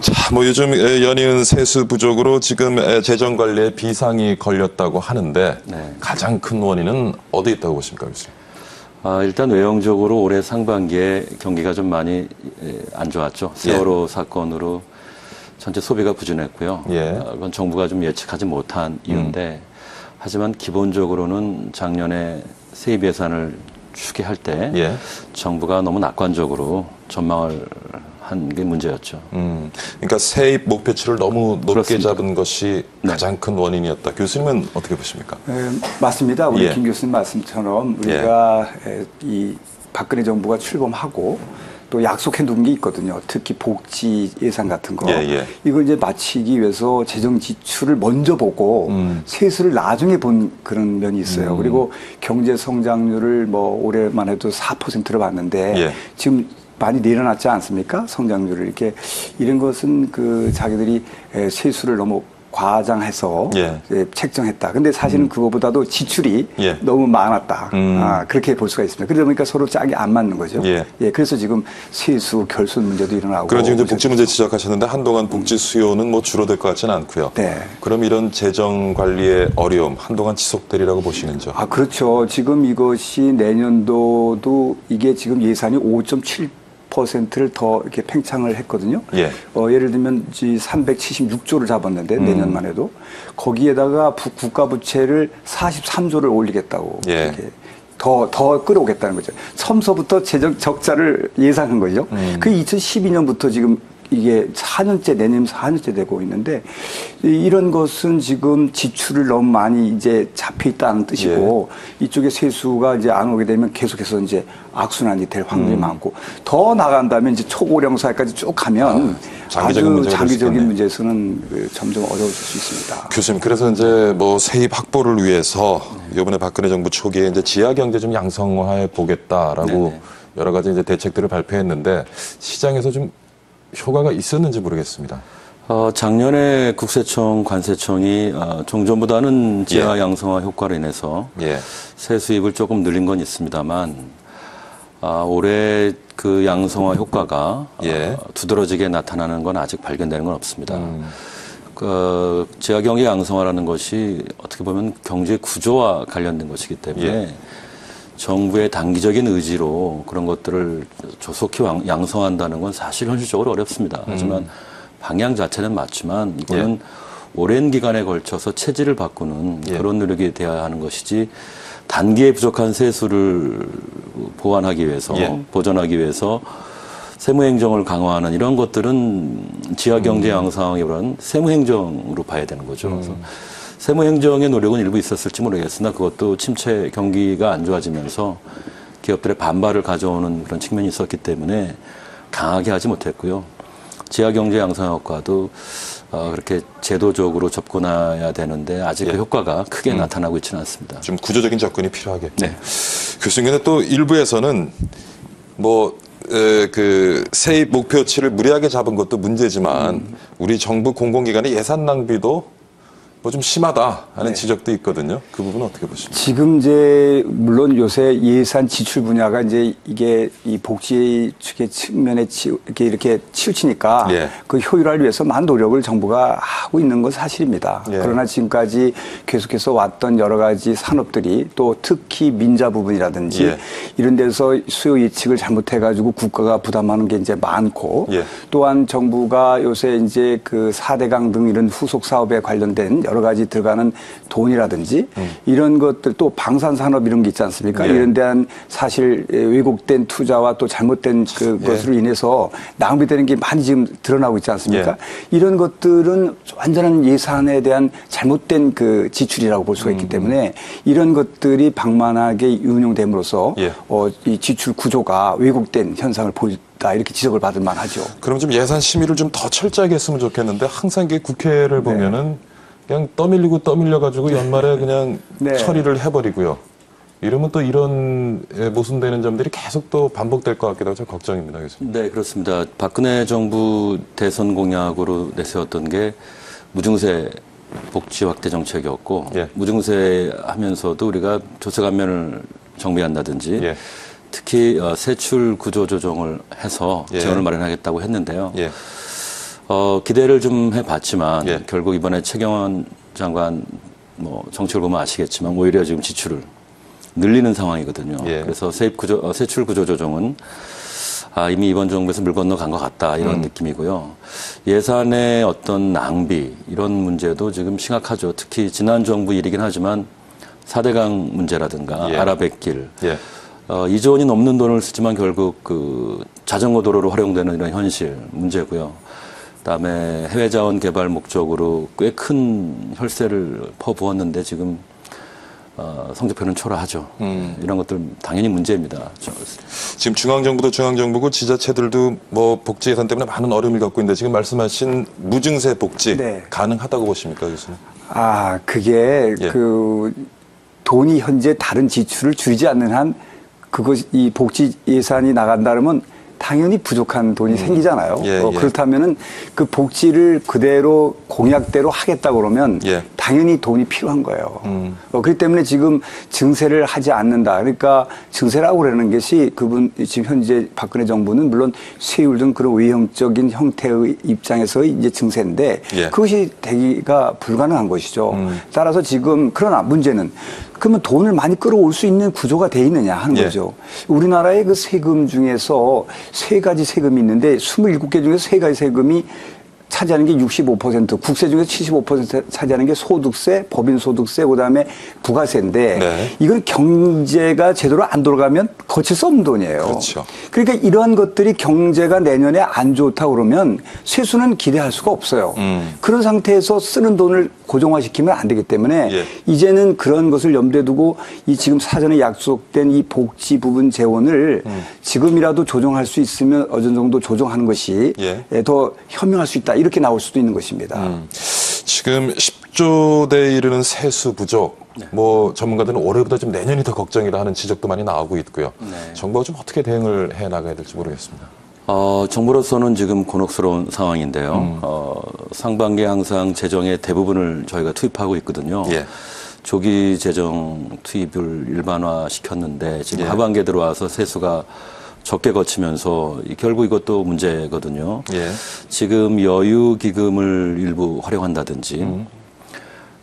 자, 뭐 요즘 연이은 세수 부족으로 지금 재정 관리에 비상이 걸렸다고 하는데 네. 가장 큰 원인은 어디에 있다고 보십니까, 교수님? 일단 외형적으로 올해 상반기에 경기가 좀 많이 안 좋았죠. 세월호 사건으로 전체 소비가 부진했고요. 예. 그건 정부가 좀 예측하지 못한 이유인데 하지만 기본적으로는 작년에 세입 예산을 추계할 때 예. 정부가 너무 낙관적으로 전망을 한 게 문제였죠. 그러니까 세입 목표치를 너무 높게 그렇습니다. 잡은 것이 가장 큰 원인이었다. 교수님은 어떻게 보십니까? 맞습니다. 우리 예. 김 교수님 말씀처럼 우리가 이 박근혜 정부가 출범하고 또 약속해 놓은 게 있거든요. 특히 복지 예산 같은 거. 이거 이제 마치기 위해서 재정 지출을 먼저 보고 세수를 나중에 본 그런 면이 있어요. 그리고 경제 성장률을 뭐 올해만 해도 4%로 봤는데 지금 많이 내려놨지 않습니까? 성장률을 이렇게 이런 것은 그 자기들이 세수를 너무 과장해서 책정했다. 근데 사실은 그거보다도 지출이 너무 많았다. 그렇게 볼 수가 있습니다. 그러다 보니까 서로 짝이 안 맞는 거죠. 그래서 지금 세수 결손 문제도 일어나고. 그런 지금 복지 문제 지적하셨는데 한동안 복지 수요는 뭐 줄어들 것 같지는 않고요. 그럼 이런 재정 관리의 어려움 한동안 지속되리라고 보시는지요? 그렇죠. 지금 이것이 내년도도 이게 지금 예산이 5.7 40%를 더 이렇게 팽창을 했거든요. 예. 예를 들면 376조를 잡았는데 내년만 해도 거기에다가 국가 부채를 43조를 올리겠다고 예. 이렇게 더 끌어오겠다는 거죠. 처음서부터 재정 적자를 예상한 거죠. 그 2012년부터 지금 이게 4년째, 내년 4년째 되고 있는데, 이런 것은 지금 지출을 너무 많이 이제 잡혀 있다는 뜻이고, 이쪽에 세수가 이제 안 오게 되면 계속해서 이제 악순환이 될 확률이 많고, 더 나간다면 이제 초고령사까지 쭉 가면 장기적인 장기적인 문제에서는 점점 어려워질 수 있습니다. 교수님, 그래서 이제 뭐 세입 확보를 위해서 이번에 박근혜 정부 초기에 이제 지하 경제 좀 양성화해 보겠다라고 네네. 여러 가지 이제 대책들을 발표했는데 시장에서 좀 효과가 있었는지 모르겠습니다. 작년에 국세청, 관세청이 종전보다는 지하 양성화 효과로 인해서 세 수입을 조금 늘린 건 있습니다만 올해 그 양성화 효과가 두드러지게 나타나는 건 아직 발견되는 건 없습니다. 그 지하 경제 양성화라는 것이 어떻게 보면 경제 구조와 관련된 것이기 때문에 정부의 단기적인 의지로 그런 것들을 조속히 양성한다는 건 사실 현실적으로 어렵습니다. 하지만 방향 자체는 맞지만 이거는 오랜 기간에 걸쳐서 체질을 바꾸는 그런 노력이 되어야 하는 것이지 단기에 부족한 세수를 보완하기 위해서 보전하기 위해서 세무행정을 강화하는 이런 것들은 지하경제 양성이라는 세무행정으로 봐야 되는 거죠. 그래서 세무행정의 노력은 일부 있었을지 모르겠으나 그것도 침체 경기가 안 좋아지면서 기업들의 반발을 가져오는 그런 측면이 있었기 때문에 강하게 하지 못했고요. 지하경제 양성 효과도 그렇게 제도적으로 접근해야 되는데 아직 그 효과가 크게 나타나고 있지는 않습니다. 좀 구조적인 접근이 필요하겠죠. 네. 교수님, 근데 또 일부에서는 그 세입 목표치를 무리하게 잡은 것도 문제지만 우리 정부 공공기관의 예산 낭비도 뭐 좀 심하다 하는 지적도 있거든요. 그 부분은 어떻게 보십니까? 지금 이제 물론 요새 예산 지출 분야가 이제 이게 이 복지 측의 측면에 이렇게 치우치니까 그 효율화를 위해서 많은 노력을 정부가 하고 있는 건 사실입니다. 그러나 지금까지 계속해서 왔던 여러 가지 산업들이 또 특히 민자 부분이라든지 이런 데서 수요 예측을 잘못해가지고 국가가 부담하는 게 이제 많고 또한 정부가 요새 이제 그 4대강 등 이런 후속 사업에 관련된 여러 가지 들어가는 돈이라든지 이런 것들 또 방산산업 이런 게 있지 않습니까? 이런 데한 사실 왜곡된 투자와 또 잘못된 그것으로 인해서 낭비되는 게 많이 지금 드러나고 있지 않습니까? 이런 것들은 완전한 예산에 대한 잘못된 그 지출이라고 볼 수가 있기 때문에 이런 것들이 방만하게 운용됨으로써 이 지출 구조가 왜곡된 현상을 보였다 이렇게 지적을 받을 만하죠. 그럼 좀 예산 심의를 좀 더 철저하게 했으면 좋겠는데 항상 이게 국회를 보면은 그냥 떠밀려가지고 연말에 그냥 처리를 해버리고요. 이러면 또 이런 모순되는 점들이 계속 또 반복될 것 같기도 하고 좀 걱정입니다. 교수님. 네, 그렇습니다. 박근혜 정부 대선 공약으로 내세웠던 게 무증세 복지 확대 정책이었고 무증세 하면서도 우리가 조세 감면을 정비한다든지 특히 세출 구조 조정을 해서 재원을 마련하겠다고 했는데요. 기대를 좀 해봤지만 결국 이번에 최경환 장관 정책을 보면 아시겠지만 오히려 지금 지출을 늘리는 상황이거든요. 그래서 세출 구조 조정은 이미 이번 정부에서 물 건너간 것 같다 이런 느낌이고요. 예산의 어떤 낭비 이런 문제도 지금 심각하죠. 특히 지난 정부 일이긴 하지만 4대강 문제라든가 아라뱃길 2조 원이 넘는 돈을 쓰지만 결국 그 자전거 도로로 활용되는 이런 현실 문제고요. 그다음에 해외 자원 개발 목적으로 꽤 큰 혈세를 퍼부었는데 지금 성적표는 초라하죠. 이런 것들 당연히 문제입니다. 지금 중앙정부도 중앙정부고 지자체들도 뭐 복지 예산 때문에 많은 어려움을 겪고 있는데 지금 말씀하신 무증세 복지 가능하다고 보십니까, 교수님? 그게 그 돈이 현재 다른 지출을 줄이지 않는 한 이 복지 예산이 나간다면 당연히 부족한 돈이 생기잖아요. 그렇다면은 그 복지를 그대로 공약대로 하겠다 그러면 당연히 돈이 필요한 거예요. 그렇기 때문에 지금 증세를 하지 않는다. 그러니까 증세라고 그러는 것이 지금 현재 박근혜 정부는 물론 세율 등 그런 외형적인 형태의 입장에서 이제 증세인데 예. 그것이 되기가 불가능한 것이죠. 따라서 지금 그러나 문제는 그러면 돈을 많이 끌어올 수 있는 구조가 돼 있느냐 하는 예. 거죠. 우리나라의 그 세금 중에서 3가지 세금이 있는데 27개 중에서 3가지 세금이 차지하는 게 65%, 국세 중에서 75% 차지하는 게 소득세, 법인소득세, 그다음에 부가세인데 네. 이건 경제가 제대로 안 돌아가면 거칠 수 없는 돈이에요. 그렇죠. 그러니까 이러한 것들이 경제가 내년에 안 좋다 그러면 세수는 기대할 수가 없어요. 그런 상태에서 쓰는 돈을 고정화시키면 안 되기 때문에 예. 이제는 그런 것을 염두에 두고 이 지금 사전에 약속된 이 복지 부분 재원을 지금이라도 조정할 수 있으면 어느 정도 조정하는 것이 예. 더 현명할 수 있다. 이렇게 나올 수도 있는 것입니다. 지금 10조대에 이르는 세수 부족, 네. 뭐 전문가들은 올해보다 좀 내년이 더 걱정이다 하는 지적도 많이 나오고 있고요. 네. 정부가 좀 어떻게 대응을 해 나가야 될지 모르겠습니다. 정부로서는 지금 곤혹스러운 상황인데요. 상반기에 항상 재정의 대부분을 저희가 투입하고 있거든요. 예. 조기 재정 투입을 일반화시켰는데 지금 예. 하반기에 들어와서 세수가 적게 거치면서 결국 이것도 문제거든요. 예. 지금 여유 기금을 일부 활용한다든지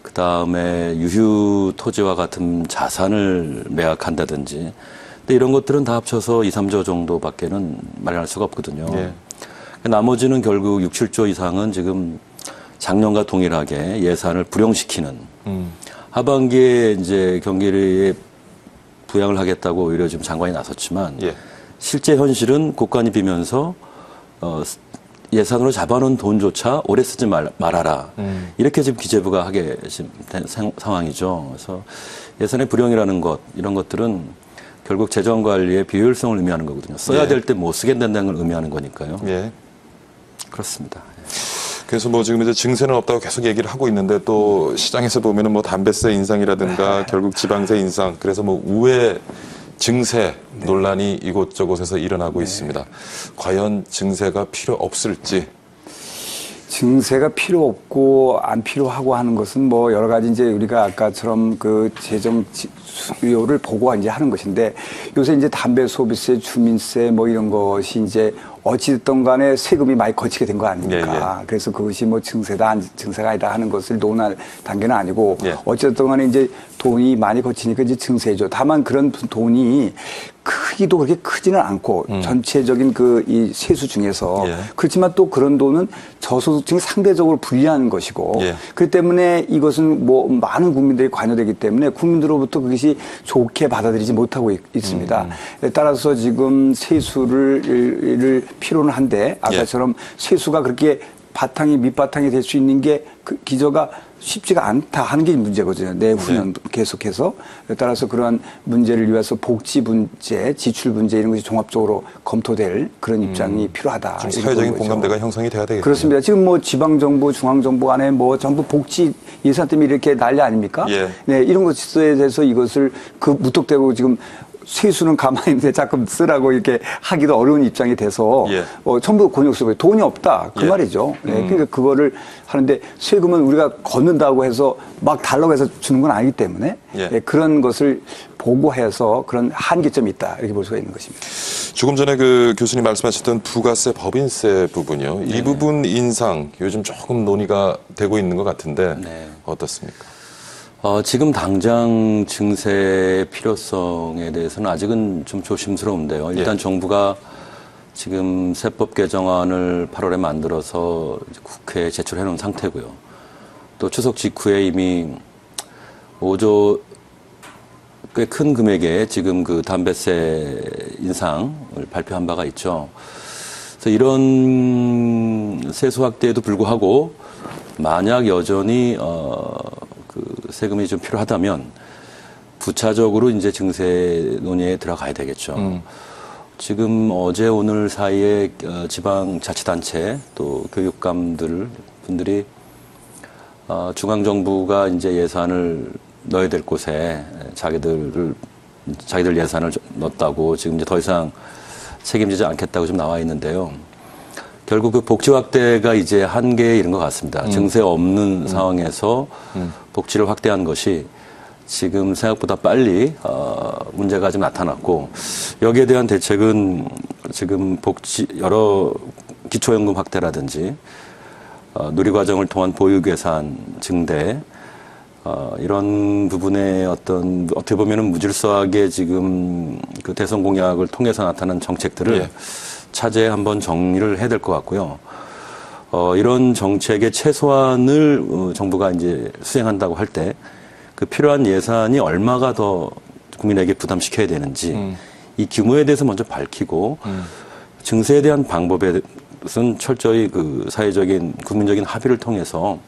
그다음에 유휴 토지와 같은 자산을 매각한다든지 근데 이런 것들은 다 합쳐서 2, 3조 정도밖에는 마련할 수가 없거든요. 예. 나머지는 결국 6, 7조 이상은 지금 작년과 동일하게 예산을 불용시키는 하반기에 이제 경기를 부양을 하겠다고 오히려 지금 장관이 나섰지만 예. 실제 현실은 국간이 비면서 예산으로 잡아놓은 돈조차 오래 쓰지 말아라. 이렇게 지금 기재부가 하게 지금 된 상황이죠. 그래서 예산의 불용이라는 것 이런 것들은 결국 재정 관리의 비효율성을 의미하는 거거든요. 써야 예. 될 때 못 쓰게 된다는 걸 의미하는 거니까요. 예. 그렇습니다. 그래서 뭐 지금 이제 증세는 없다고 계속 얘기를 하고 있는데 또 시장에서 보면은 뭐 담배세 인상이라든가 결국 지방세 인상 그래서 뭐 우회 증세 네. 논란이 이곳저곳에서 일어나고 네. 있습니다. 과연 증세가 필요 없을지. 증세가 필요 없고 안 필요하고 하는 것은 뭐 여러 가지 이제 우리가 아까처럼 그 재정 수요를 보고 이제 하는 것인데 요새 이제 담배 소비세, 주민세 뭐 이런 것이 이제 어찌됐든 간에 세금이 많이 거치게 된 거 아닙니까? 예, 예. 그래서 그것이 뭐 증세다, 증세가 아니다 하는 것을 논할 단계는 아니고 예. 어찌됐든 간에 이제 돈이 많이 거치니까 이제 증세죠. 다만 그런 돈이 크기도 그렇게 크지는 않고 전체적인 그 이 세수 중에서 예. 그렇지만 또 그런 돈은 저소득층이 상대적으로 불리한 것이고 예. 그렇기 때문에 이것은 뭐 많은 국민들이 관여되기 때문에 국민들로부터 그것이 좋게 받아들이지 못하고 있습니다. 따라서 지금 세수를 필요는 한데 아까처럼 예. 세수가 그렇게 바탕이 밑바탕이 될 수 있는 게 그 기저가 쉽지가 않다 하는 게 문제거든요. 내후년 네. 계속해서. 따라서 그러한 문제를 위해서 복지 문제, 지출 문제 이런 것이 종합적으로 검토될 그런 입장이 필요하다. 좀 사회적인 공감대가 형성이 돼야 되겠죠. 그렇습니다. 지금 뭐 지방정부, 중앙정부 안에 뭐 전부 복지 예산 때문에 이렇게 난리 아닙니까? 예. 네, 이런 것에 대해서 이것을 그 무턱대고 지금 세수는 가만히 있는데 자꾸 쓰라고 이렇게 하기도 어려운 입장이 돼서 예. 전부 곤욕스러워요. 돈이 없다 그 예. 말이죠. 네, 그러니까 그거를 하는데 세금은 우리가 걷는다고 해서 막 달라고 해서 주는 건 아니기 때문에 예. 네, 그런 것을 보고해서 그런 한계점이 있다 이렇게 볼 수가 있는 것입니다. 조금 전에 그 교수님 말씀하셨던 부가세, 법인세 부분이요. 이 부분 인상 요즘 조금 논의가 되고 있는 것 같은데 네. 어떻습니까? 지금 당장 증세의 필요성에 대해서는 아직은 좀 조심스러운데요. 일단 예. 정부가 지금 세법 개정안을 8월에 만들어서 국회에 제출해 놓은 상태고요. 또 추석 직후에 이미 5조 꽤 큰 금액의 지금 그 담배세 인상을 발표한 바가 있죠. 그래서 이런 세수 확대에도 불구하고 만약 여전히 그 세금이 좀 필요하다면 부차적으로 이제 증세 논의에 들어가야 되겠죠. 지금 어제 오늘 사이에 지방자치단체 또 분들이 중앙정부가 이제 예산을 넣어야 될 곳에 자기들 예산을 넣었다고 지금 이제 더 이상 책임지지 않겠다고 지금 나와 있는데요. 결국 그 복지 확대가 이제 한계에 이른 것 같습니다. 증세 없는 상황에서 복지를 확대한 것이 지금 생각보다 빨리 문제가 좀 나타났고 여기에 대한 대책은 지금 여러 기초연금 확대라든지 누리과정을 통한 보육예산 증대 이런 부분에 어떻게 보면은 무질서하게 지금 그 대선 공약을 통해서 나타난 정책들을 예. 차제에 한번 정리를 해야 될 것 같고요. 이런 정책의 최소한을 정부가 이제 수행한다고 할 때 그 필요한 예산이 얼마가 더 국민에게 부담시켜야 되는지 이 규모에 대해서 먼저 밝히고 증세에 대한 방법에 것은 철저히 그 사회적인 국민적인 합의를 통해서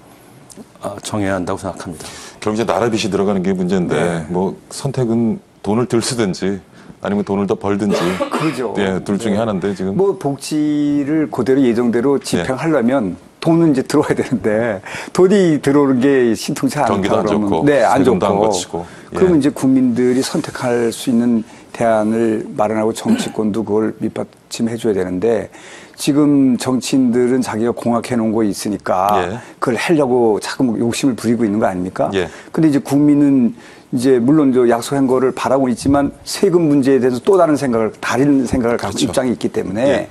정해야 한다고 생각합니다. 결국 이제 나라 빚이 들어가는 게 문제인데 네. 뭐 선택은 돈을 덜 쓰든지 아니면 돈을 더 벌든지 그렇죠. 예, 둘 중에 네. 하나인데 지금 뭐 복지를 그대로 예정대로 집행하려면 네. 돈은 이제 들어와야 되는데 돈이 들어오는 게 신통치 않다. 경기도 안 좋고 네, 안 좋고 안 거치고 그러면 이제 국민들이 선택할 수 있는 대안을 마련하고 정치권도 그걸 밑받침해 줘야 되는데 지금 정치인들은 자기가 공약해 놓은 거 있으니까 예. 그걸 하려고 자꾸 욕심을 부리고 있는 거 아닙니까? 예. 근데 이제 국민은 이제 물론 저 약속한 거를 바라고 있지만 세금 문제에 대해서 또 다른 생각을 갖고 그렇죠. 입장이 있기 때문에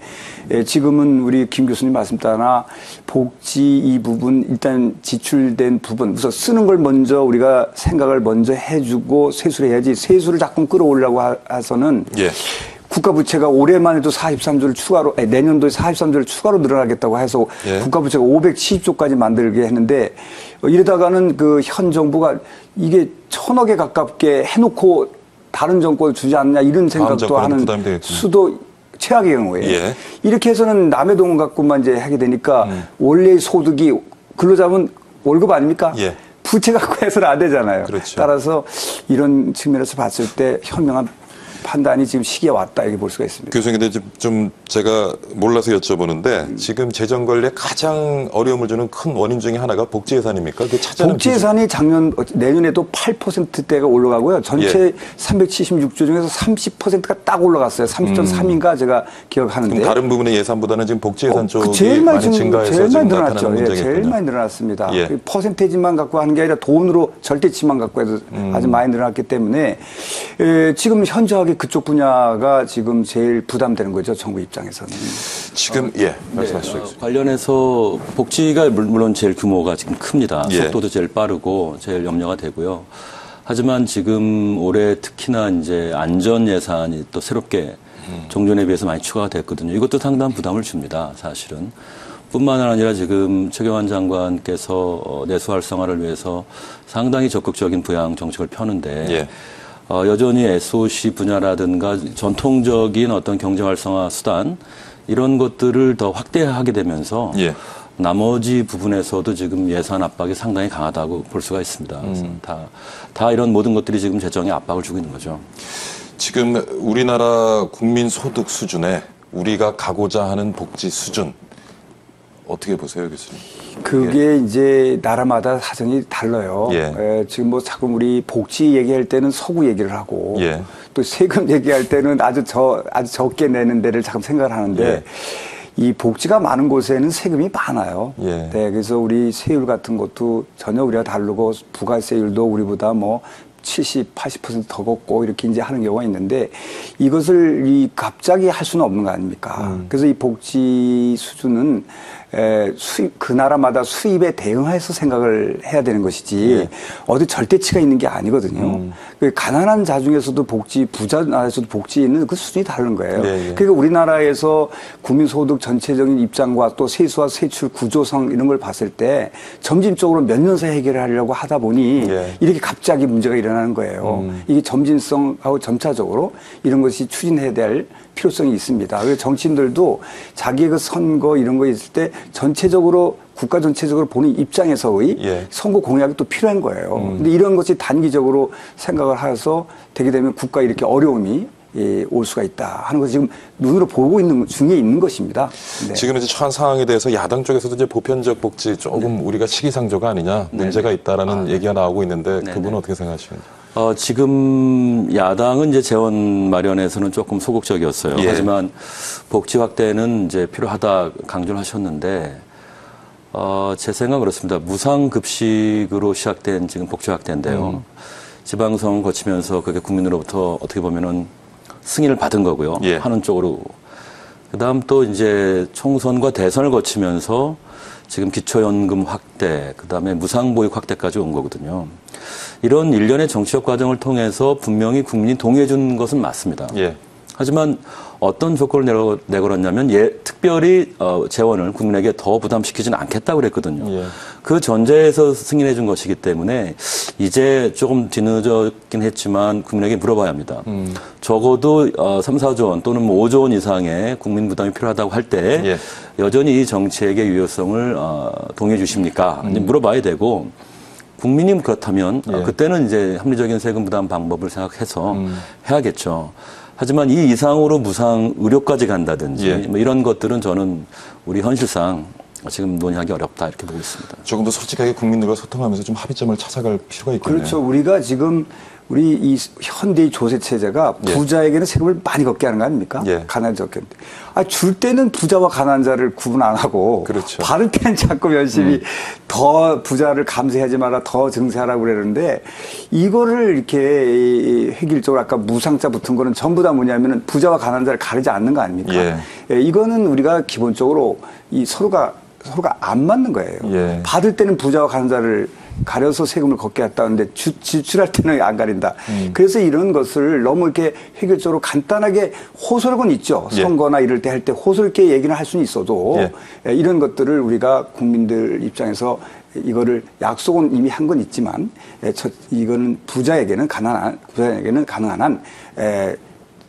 예, 지금은 우리 김 교수님 말씀 따라 복지 이 부분 일단 지출된 부분 우선 쓰는 걸 먼저 우리가 생각을 먼저 해주고 세수를 해야지 세수를 자꾸 끌어올려고 해서는 예. 국가 부채가 올해만 해도 43조를 추가로 내년도에 43조를 추가로 늘어나겠다고 해서 예. 국가 부채가 570조까지 만들게 했는데 이러다가는 그 현 정부가 이게 1,000억에 가깝게 해놓고 다른 정권을 주지 않냐 이런 생각도 하는 수도 최악의 경우에 예. 이렇게 해서는 남의 돈 갖고만 이제 하게 되니까 원래 소득이 근로자면 월급 아닙니까? 예. 부채 갖고 해서는 안 되잖아요. 그렇죠. 따라서 이런 측면에서 봤을 때 현명한 판단이 지금 시기에 왔다 이렇게 볼 수가 있습니다. 교수님, 근데 좀 제가 몰라서 여쭤보는데 지금 재정 관리에 가장 어려움을 주는 큰 원인 중에 하나가 복지 예산입니까? 복지 예산이 내년에도 8%대가 올라가고요. 전체 예. 376조 중에서 30%가 딱 올라갔어요. 30.3인가 제가 기억하는데. 그럼 다른 부분의 예산보다는 지금 복지 예산 쪽이 많이 증가해서 제일 많이 지금 늘어났죠. 나타나는 문제겠군요. 제일 많이 늘어났습니다. 예. 그 퍼센테이지만 갖고 하는 게 아니라 돈으로 절대치만 갖고 해서 아주 많이 늘어났기 때문에 지금 현저하게 그쪽 분야가 지금 제일 부담되는 거죠. 정부 입장에서는. 지금 말씀하시죠. 네, 관련해서 복지가 물론 제일 규모가 지금 큽니다. 예. 속도도 제일 빠르고 제일 염려가 되고요. 하지만 지금 올해 특히나 이제 안전 예산이 또 새롭게 종전에 비해서 많이 추가가 됐거든요. 이것도 상당한 부담을 줍니다. 사실은. 뿐만 아니라 지금 최경환 장관께서 내수 활성화를 위해서 상당히 적극적인 부양 정책을 펴는데 예. 여전히 SOC 분야라든가 전통적인 어떤 경제 활성화 수단 이런 것들을 더 확대하게 되면서 예. 나머지 부분에서도 지금 예산 압박이 상당히 강하다고 볼 수가 있습니다. 다 이런 모든 것들이 지금 재정에 압박을 주고 있는 거죠. 지금 우리나라 국민 소득 수준에 우리가 가고자 하는 복지 수준 어떻게 보세요, 교수님? 그게 이제 나라마다 사정이 달라요. 예. 지금 뭐 자꾸 우리 복지 얘기할 때는 서구 얘기를 하고 예. 또 세금 얘기할 때는 아주 적게 내는 데를 잠깐 생각을 하는데 예. 이 복지가 많은 곳에는 세금이 많아요. 예. 네, 그래서 우리 세율 같은 것도 전혀 우리가 다르고 부가세율도 우리보다 뭐 70, 80% 더 걷고 이렇게 이제 하는 경우가 있는데 이것을 갑자기 할 수는 없는 거 아닙니까? 그래서 이 복지 수준은 그 나라마다 수입에 대응해서 생각을 해야 되는 것이지 어디 절대치가 있는 게 아니거든요. 가난한 자 중에서도 부자 나라에서도 복지에 있는 그 수준이 다른 거예요. 그러니까 우리나라에서 국민소득 전체적인 입장과 또 세수와 세출 구조성 이런 걸 봤을 때 점진적으로 몇 년 사이 해결을 하려고 하다 보니 이렇게 갑자기 문제가 일어나는 거예요. 이게 점진성하고 점차적으로 이런 것이 추진해야 될 필요성이 있습니다. 그래서 정치인들도 자기의 그 선거 이런 거 있을 때 전체적으로 국가 전체적으로 보는 입장에서의 선거 공약이 또 필요한 거예요. 근데 이런 것이 단기적으로 생각을 해서 되게 되면 국가에 이렇게 어려움이 올 수가 있다 하는 것이 지금 눈으로 보고 있는 중에 있는 것입니다. 네. 지금 이제 처한 상황에 대해서 야당 쪽에서도 이제 보편적 복지 조금 우리가 시기상조가 아니냐 문제가 있다라는 얘기가 나오고 있는데 그분은 어떻게 생각하십니까? 지금 야당은 이제 재원 마련에서는 조금 소극적이었어요. 예. 하지만 복지 확대는 이제 필요하다 강조를 하셨는데, 제 생각은 그렇습니다. 무상급식으로 시작된 지금 복지 확대인데요. 지방선거 거치면서 그게 국민으로부터 어떻게 보면은 승인을 받은 거고요. 예. 하는 쪽으로. 그 다음 또 이제 총선과 대선을 거치면서 지금 기초연금 확대, 그 다음에 무상보육 확대까지 온 거거든요. 이런 일련의 정치적 과정을 통해서 분명히 국민이 동의해 준 것은 맞습니다. 예. 하지만 어떤 조건을 내걸었냐면 특별히 재원을 국민에게 더 부담시키지는 않겠다고 그랬거든요. 예. 그 전제에서 승인해 준 것이기 때문에 이제 조금 뒤늦었긴 했지만 국민에게 물어봐야 합니다. 적어도 3, 4조 원 또는 5조 원 이상의 국민 부담이 필요하다고 할 때 예. 여전히 이 정책의 유효성을 동의해 주십니까? 이제 물어봐야 되고 국민이 그렇다면 예. 그때는 이제 합리적인 세금 부담 방법을 생각해서 해야겠죠. 하지만 이 이상으로 무상 의료까지 간다든지 예. 뭐 이런 것들은 저는 우리 현실상 지금 논의하기 어렵다 이렇게 보고 있습니다. 조금 더 솔직하게 국민들과 소통하면서 좀 합의점을 찾아갈 필요가 있겠네요. 그렇죠. 우리가 지금 우리 이 현대의 조세 체제가 예. 부자에게는 세금을 많이 걷게 하는 거 아닙니까? 예. 가난자에게. 줄 때는 부자와 가난자를 구분 안 하고 그렇죠. 받을 때는 자꾸 열심히 더 부자를 감세하지 마라, 더 증세하라고 그러는데 이거를 이렇게 획일적으로 아까 무상자 붙은 거는 전부 다 뭐냐면은 부자와 가난자를 가리지 않는 거 아닙니까? 예. 이거는 우리가 기본적으로 이 서로가 안 맞는 거예요. 예. 받을 때는 부자와 가난자를 가려서 세금을 걷게 했다는데 지출할 때는 안 가린다. 그래서 이런 것을 너무 이렇게 획일적으로 간단하게 호소력은 있죠. 예. 선거나 이럴 때 할 때 호소롭게 얘기는 할 수는 있어도 예. 이런 것들을 우리가 국민들 입장에서 이거를 약속은 이미 한 건 있지만 이거는 부자에게는 가능한 한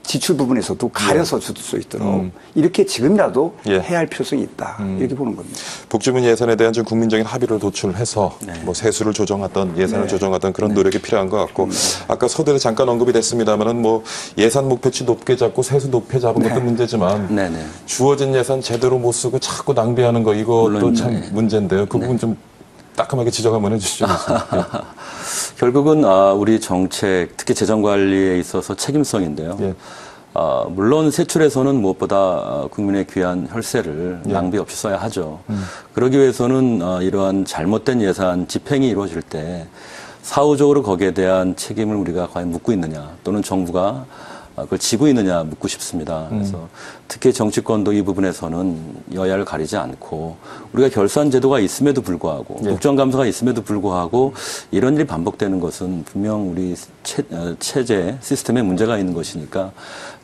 지출 부분에서도 가려서 줄 수 있도록 이렇게 지금이라도 예. 해야 할 필요성이 있다. 이렇게 보는 겁니다. 복지분 예산에 대한 좀 국민적인 합의를 도출해서 뭐 세수를 조정하던 예산을 조정하던 그런 노력이 필요한 것 같고 아까 서두에 잠깐 언급이 됐습니다만은 뭐 예산 목표치 높게 잡고 세수 높게 잡은 것도 문제지만 주어진 예산 제대로 못 쓰고 자꾸 낭비하는 거 이것도 참 문제인데요. 그 부분 좀 따끔하게 지적 한번 해주시죠. 결국은 우리 정책, 특히 재정 관리에 있어서 책임성인데요. 예. 물론 세출에서는 무엇보다 국민의 귀한 혈세를 낭비 없이 써야 하죠. 그러기 위해서는 이러한 잘못된 예산 집행이 이루어질 때 사후적으로 거기에 대한 책임을 우리가 과연 묻고 있느냐 또는 정부가 그걸 지고 있느냐 묻고 싶습니다. 그래서 특히 정치권도 이 부분에서는 여야를 가리지 않고 우리가 결산 제도가 있음에도 불구하고 국정감사가 있음에도 불구하고 이런 일이 반복되는 것은 분명 우리 체제 시스템에 문제가 있는 것이니까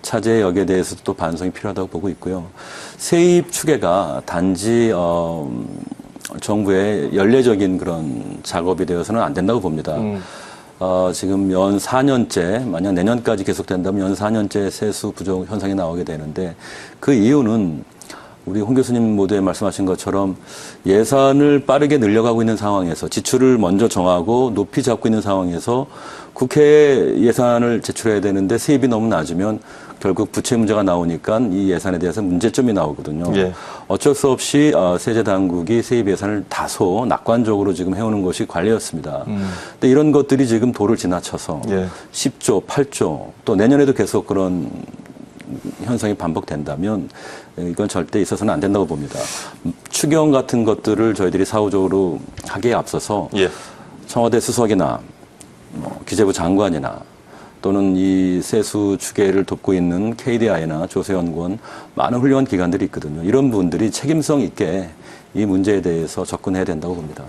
차제의 여기에 대해서도 또 반성이 필요하다고 보고 있고요. 세입 추계가 단지 정부의 연례적인 그런 작업이 되어서는 안 된다고 봅니다. 지금 연 4년째, 만약 내년까지 계속된다면 연 4년째 세수 부족 현상이 나오게 되는데 그 이유는 우리 홍 교수님 모두에 말씀하신 것처럼 예산을 빠르게 늘려가고 있는 상황에서 지출을 먼저 정하고 높이 잡고 있는 상황에서 국회에 예산을 제출해야 되는데 세입이 너무 낮으면 결국 부채 문제가 나오니까 이 예산에 대해서 문제점이 나오거든요. 예. 어쩔 수 없이 세제 당국이 세입 예산을 다소 낙관적으로 지금 해오는 것이 관례였습니다. 근데 이런 것들이 지금 도를 지나쳐서 10조, 8조 또 내년에도 계속 그런 현상이 반복된다면 이건 절대 있어서는 안 된다고 봅니다. 추경 같은 것들을 저희들이 사후적으로 하기에 앞서서 청와대 수석이나 기재부 장관이나 또는 이 세수 추계를 돕고 있는 KDI나 조세연구원 많은 훌륭한 기관들이 있거든요. 이런 분들이 책임성 있게 이 문제에 대해서 접근해야 된다고 봅니다.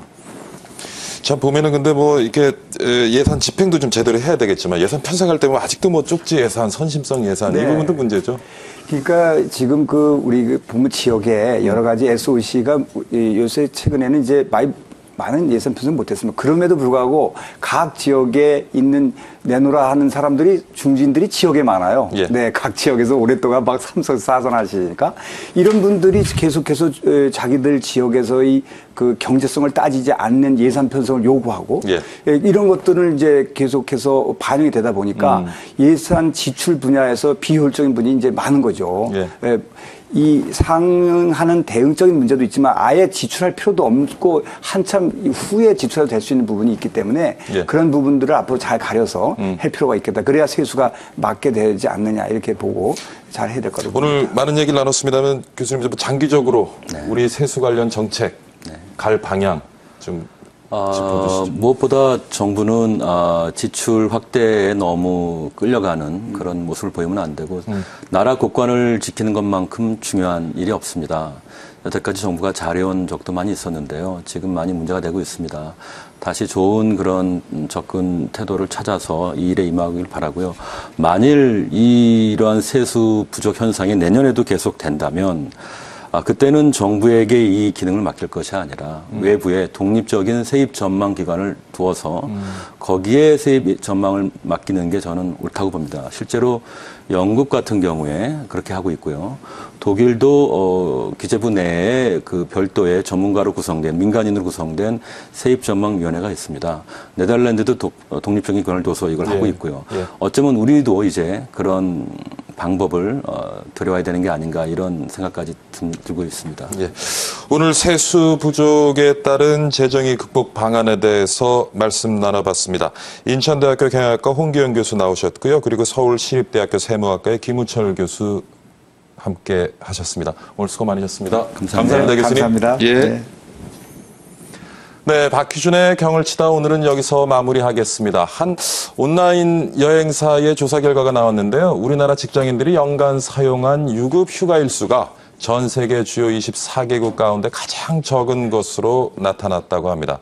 참 보면은 근데 뭐 이렇게 예산 집행도 좀 제대로 해야 되겠지만 예산 편성할 때 뭐 아직도 뭐 쪽지 예산, 선심성 예산 이 부분도 문제죠. 그러니까 지금 그 법무 지역에 여러 가지 SOC가 요새 최근에는 이제 많은 예산 편성 못했습니다. 그럼에도 불구하고 각 지역에 있는 내놓으라 하는 사람들이 중진들이 지역에 많아요. 네, 각 지역에서 오랫동안 막 삼선사선 하시니까 이런 분들이 계속해서 자기들 지역에서의 그 경제성을 따지지 않는 예산 편성을 요구하고 이런 것들을 이제 계속해서 반영이 되다 보니까 예산 지출 분야에서 비효율적인 분이 이제 많은 거죠. 이 상응하는 대응적인 문제도 있지만 아예 지출할 필요도 없고 한참 후에 지출해도 될 수 있는 부분이 있기 때문에 예. 그런 부분들을 앞으로 잘 가려서 할 필요가 있겠다. 그래야 세수가 맞게 되지 않느냐 이렇게 보고 잘 해야 될 거라고 오늘 봅니다. 많은 얘기를 나눴습니다만 교수님 장기적으로 네. 우리 세수 관련 정책 네. 갈 방향 좀 짚어주시죠. 무엇보다 정부는 지출 확대에 너무 끌려가는 그런 모습을 보이면 안 되고 나라 국관을 지키는 것만큼 중요한 일이 없습니다. 여태까지 정부가 잘해온 적도 많이 있었는데요. 지금 많이 문제가 되고 있습니다. 다시 좋은 그런 접근 태도를 찾아서 이 일에 임하길 바라고요. 만일 이러한 세수 부족 현상이 내년에도 계속된다면 그때는 정부에게 이 기능을 맡길 것이 아니라 외부에 독립적인 세입 전망 기관을 두어서 거기에 세입 전망을 맡기는 게 저는 옳다고 봅니다. 실제로 영국 같은 경우에 그렇게 하고 있고요. 독일도 기재부 내에 그 별도의 전문가로 구성된 민간인으로 구성된 세입 전망위원회가 있습니다. 네덜란드도 독립적인 기관을 둬서 이걸 하고 있고요. 어쩌면 우리도 이제 그런 방법을 들여와야 되는 게 아닌가 이런 생각까지 들고 있습니다. 예. 오늘 세수 부족에 따른 재정의 극복 방안에 대해서 말씀 나눠봤습니다. 인천대학교 경영학과 홍기영 교수 나오셨고요. 그리고 서울시립대학교 세무학과의 김우철 교수 함께 하셨습니다. 오늘 수고 많으셨습니다. 감사합니다, 교수님. 감사합니다. 예. 네. 네, 박희준의 경을 치다 오늘은 여기서 마무리하겠습니다. 한 온라인 여행사의 조사 결과가 나왔는데요. 우리나라 직장인들이 연간 사용한 유급 휴가 일수가 전 세계 주요 24개국 가운데 가장 적은 것으로 나타났다고 합니다.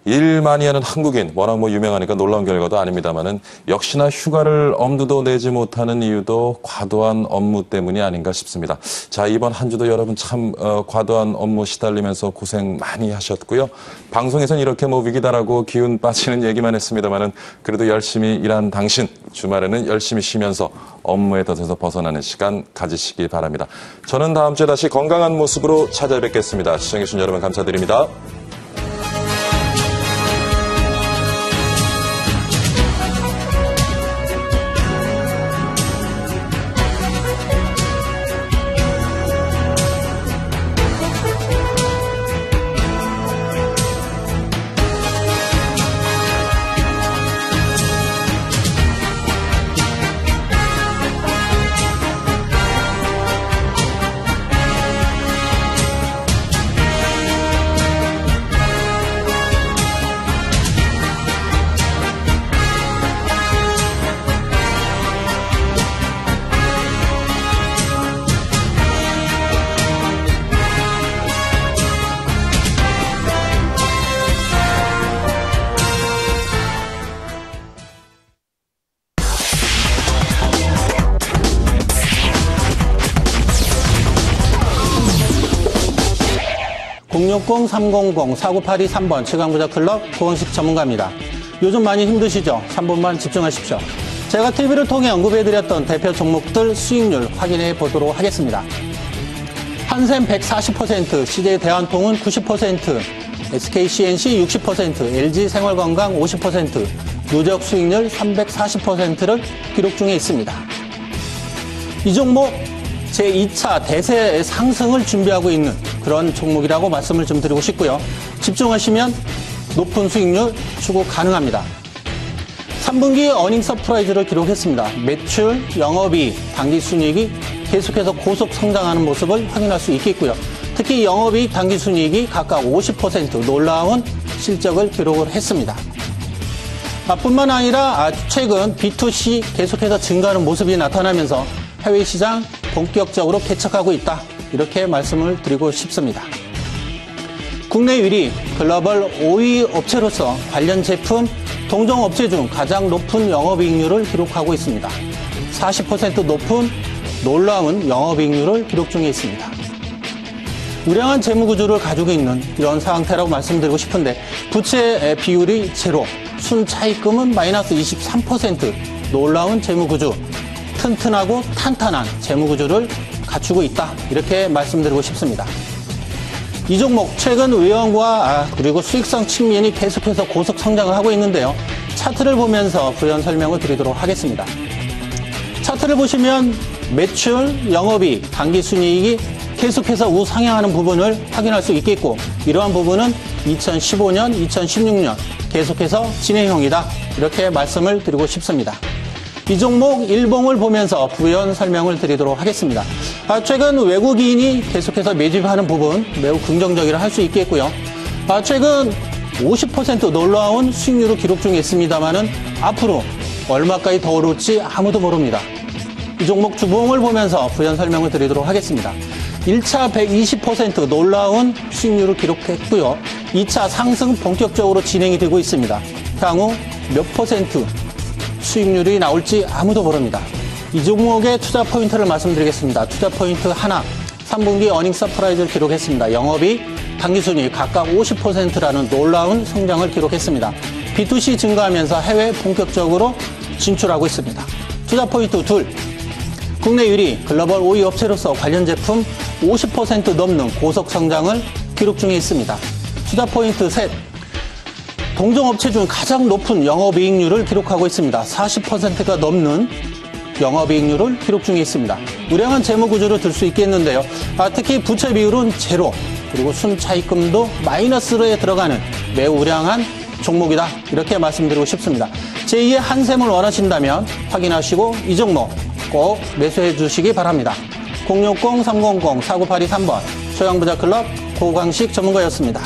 일 많이 하는 한국인, 워낙 유명하니까 놀라운 결과도 아닙니다만은 역시나 휴가를 엄두도 내지 못하는 이유도 과도한 업무 때문이 아닌가 싶습니다. 자, 이번 한 주도 여러분 참 과도한 업무 시달리면서 고생 많이 하셨고요. 방송에선 이렇게 위기다라고 기운 빠지는 얘기만 했습니다만은 그래도 열심히 일한 당신, 주말에는 열심히 쉬면서 업무에 덫에서 벗어나는 시간 가지시기 바랍니다. 저는 다음 주에 다시 건강한 모습으로 찾아뵙겠습니다. 시청해주신 여러분 감사드립니다. (060) 300 4982 3번 최강부자클럽 고원식 전문가입니다. 요즘 많이 힘드시죠? 3분만 집중하십시오. 제가 TV를 통해 언급해드렸던 대표 종목들 수익률 확인해 보도록 하겠습니다. 한샘 140%, CJ 대한통운 90%, SKCNC 60%, LG생활건강 50%, 누적 수익률 340%를 기록 중에 있습니다. 이 종목 제2차 대세 상승을 준비하고 있는 그런 종목이라고 말씀을 좀 드리고 싶고요. 집중하시면 높은 수익률 추구 가능합니다. 3분기 어닝 서프라이즈를 기록했습니다. 매출, 영업이익, 당기순이익이 계속해서 고속 성장하는 모습을 확인할 수 있겠고요. 특히 영업이익, 당기순이익이 각각 50% 놀라운 실적을 기록을 했습니다. 뿐만 아니라 최근 B2C 계속해서 증가하는 모습이 나타나면서 해외 시장 본격적으로 개척하고 있다. 이렇게 말씀을 드리고 싶습니다. 국내 1위, 글로벌 5위 업체로서 관련 제품 동종 업체 중 가장 높은 영업이익률을 기록하고 있습니다. 40% 높은 놀라운 영업이익률을 기록 중에 있습니다. 우량한 재무구조를 가지고 있는 이런 상태라고 말씀드리고 싶은데 부채 비율이 제로, 순차입금은 마이너스 23%, 놀라운 재무구조, 튼튼하고 탄탄한 재무구조를 갖추고 있다. 이렇게 말씀드리고 싶습니다. 이 종목 최근 외형과 그리고 수익성 측면이 계속해서 고속 성장을 하고 있는데요. 차트를 보면서 부연 설명을 드리도록 하겠습니다. 차트를 보시면 매출, 영업이익, 당기순이익이 계속해서 우상향하는 부분을 확인할 수 있겠고 이러한 부분은 2015년, 2016년 계속해서 진행형이다. 이렇게 말씀을 드리고 싶습니다. 이 종목 일봉을 보면서 부연 설명을 드리도록 하겠습니다. 최근 외국인이 계속해서 매집하는 부분 매우 긍정적이라 할 수 있겠고요. 최근 50% 놀라운 수익률을 기록 중에 있습니다만은 앞으로 얼마까지 더 오를지 아무도 모릅니다. 이 종목 주봉을 보면서 부연 설명을 드리도록 하겠습니다. 1차 120% 놀라운 수익률을 기록했고요. 2차 상승 본격적으로 진행이 되고 있습니다. 향후 몇 퍼센트 수익률이 나올지 아무도 모릅니다. 이 종목의 투자 포인트를 말씀드리겠습니다. 투자 포인트 하나, 3분기 어닝 서프라이즈를 기록했습니다. 영업이익, 당기순이익 각각 50%라는 놀라운 성장을 기록했습니다. B2C 증가하면서 해외 본격적으로 진출하고 있습니다. 투자 포인트 둘, 국내 유리 글로벌 5위 업체로서 관련 제품 50% 넘는 고속 성장을 기록 중에 있습니다. 투자 포인트 셋, 동종업체 중 가장 높은 영업이익률을 기록하고 있습니다. 40%가 넘는 영업이익률을 기록 중에 있습니다. 우량한 재무구조를 들 수 있겠는데요. 특히 부채 비율은 제로, 그리고 순차익금도 마이너스로에 들어가는 매우 우량한 종목이다. 이렇게 말씀드리고 싶습니다. 제2의 한샘을 원하신다면 확인하시고 이 종목 꼭 매수해 주시기 바랍니다. 060-300-4982-3번 소형부자클럽 고광식 전문가였습니다.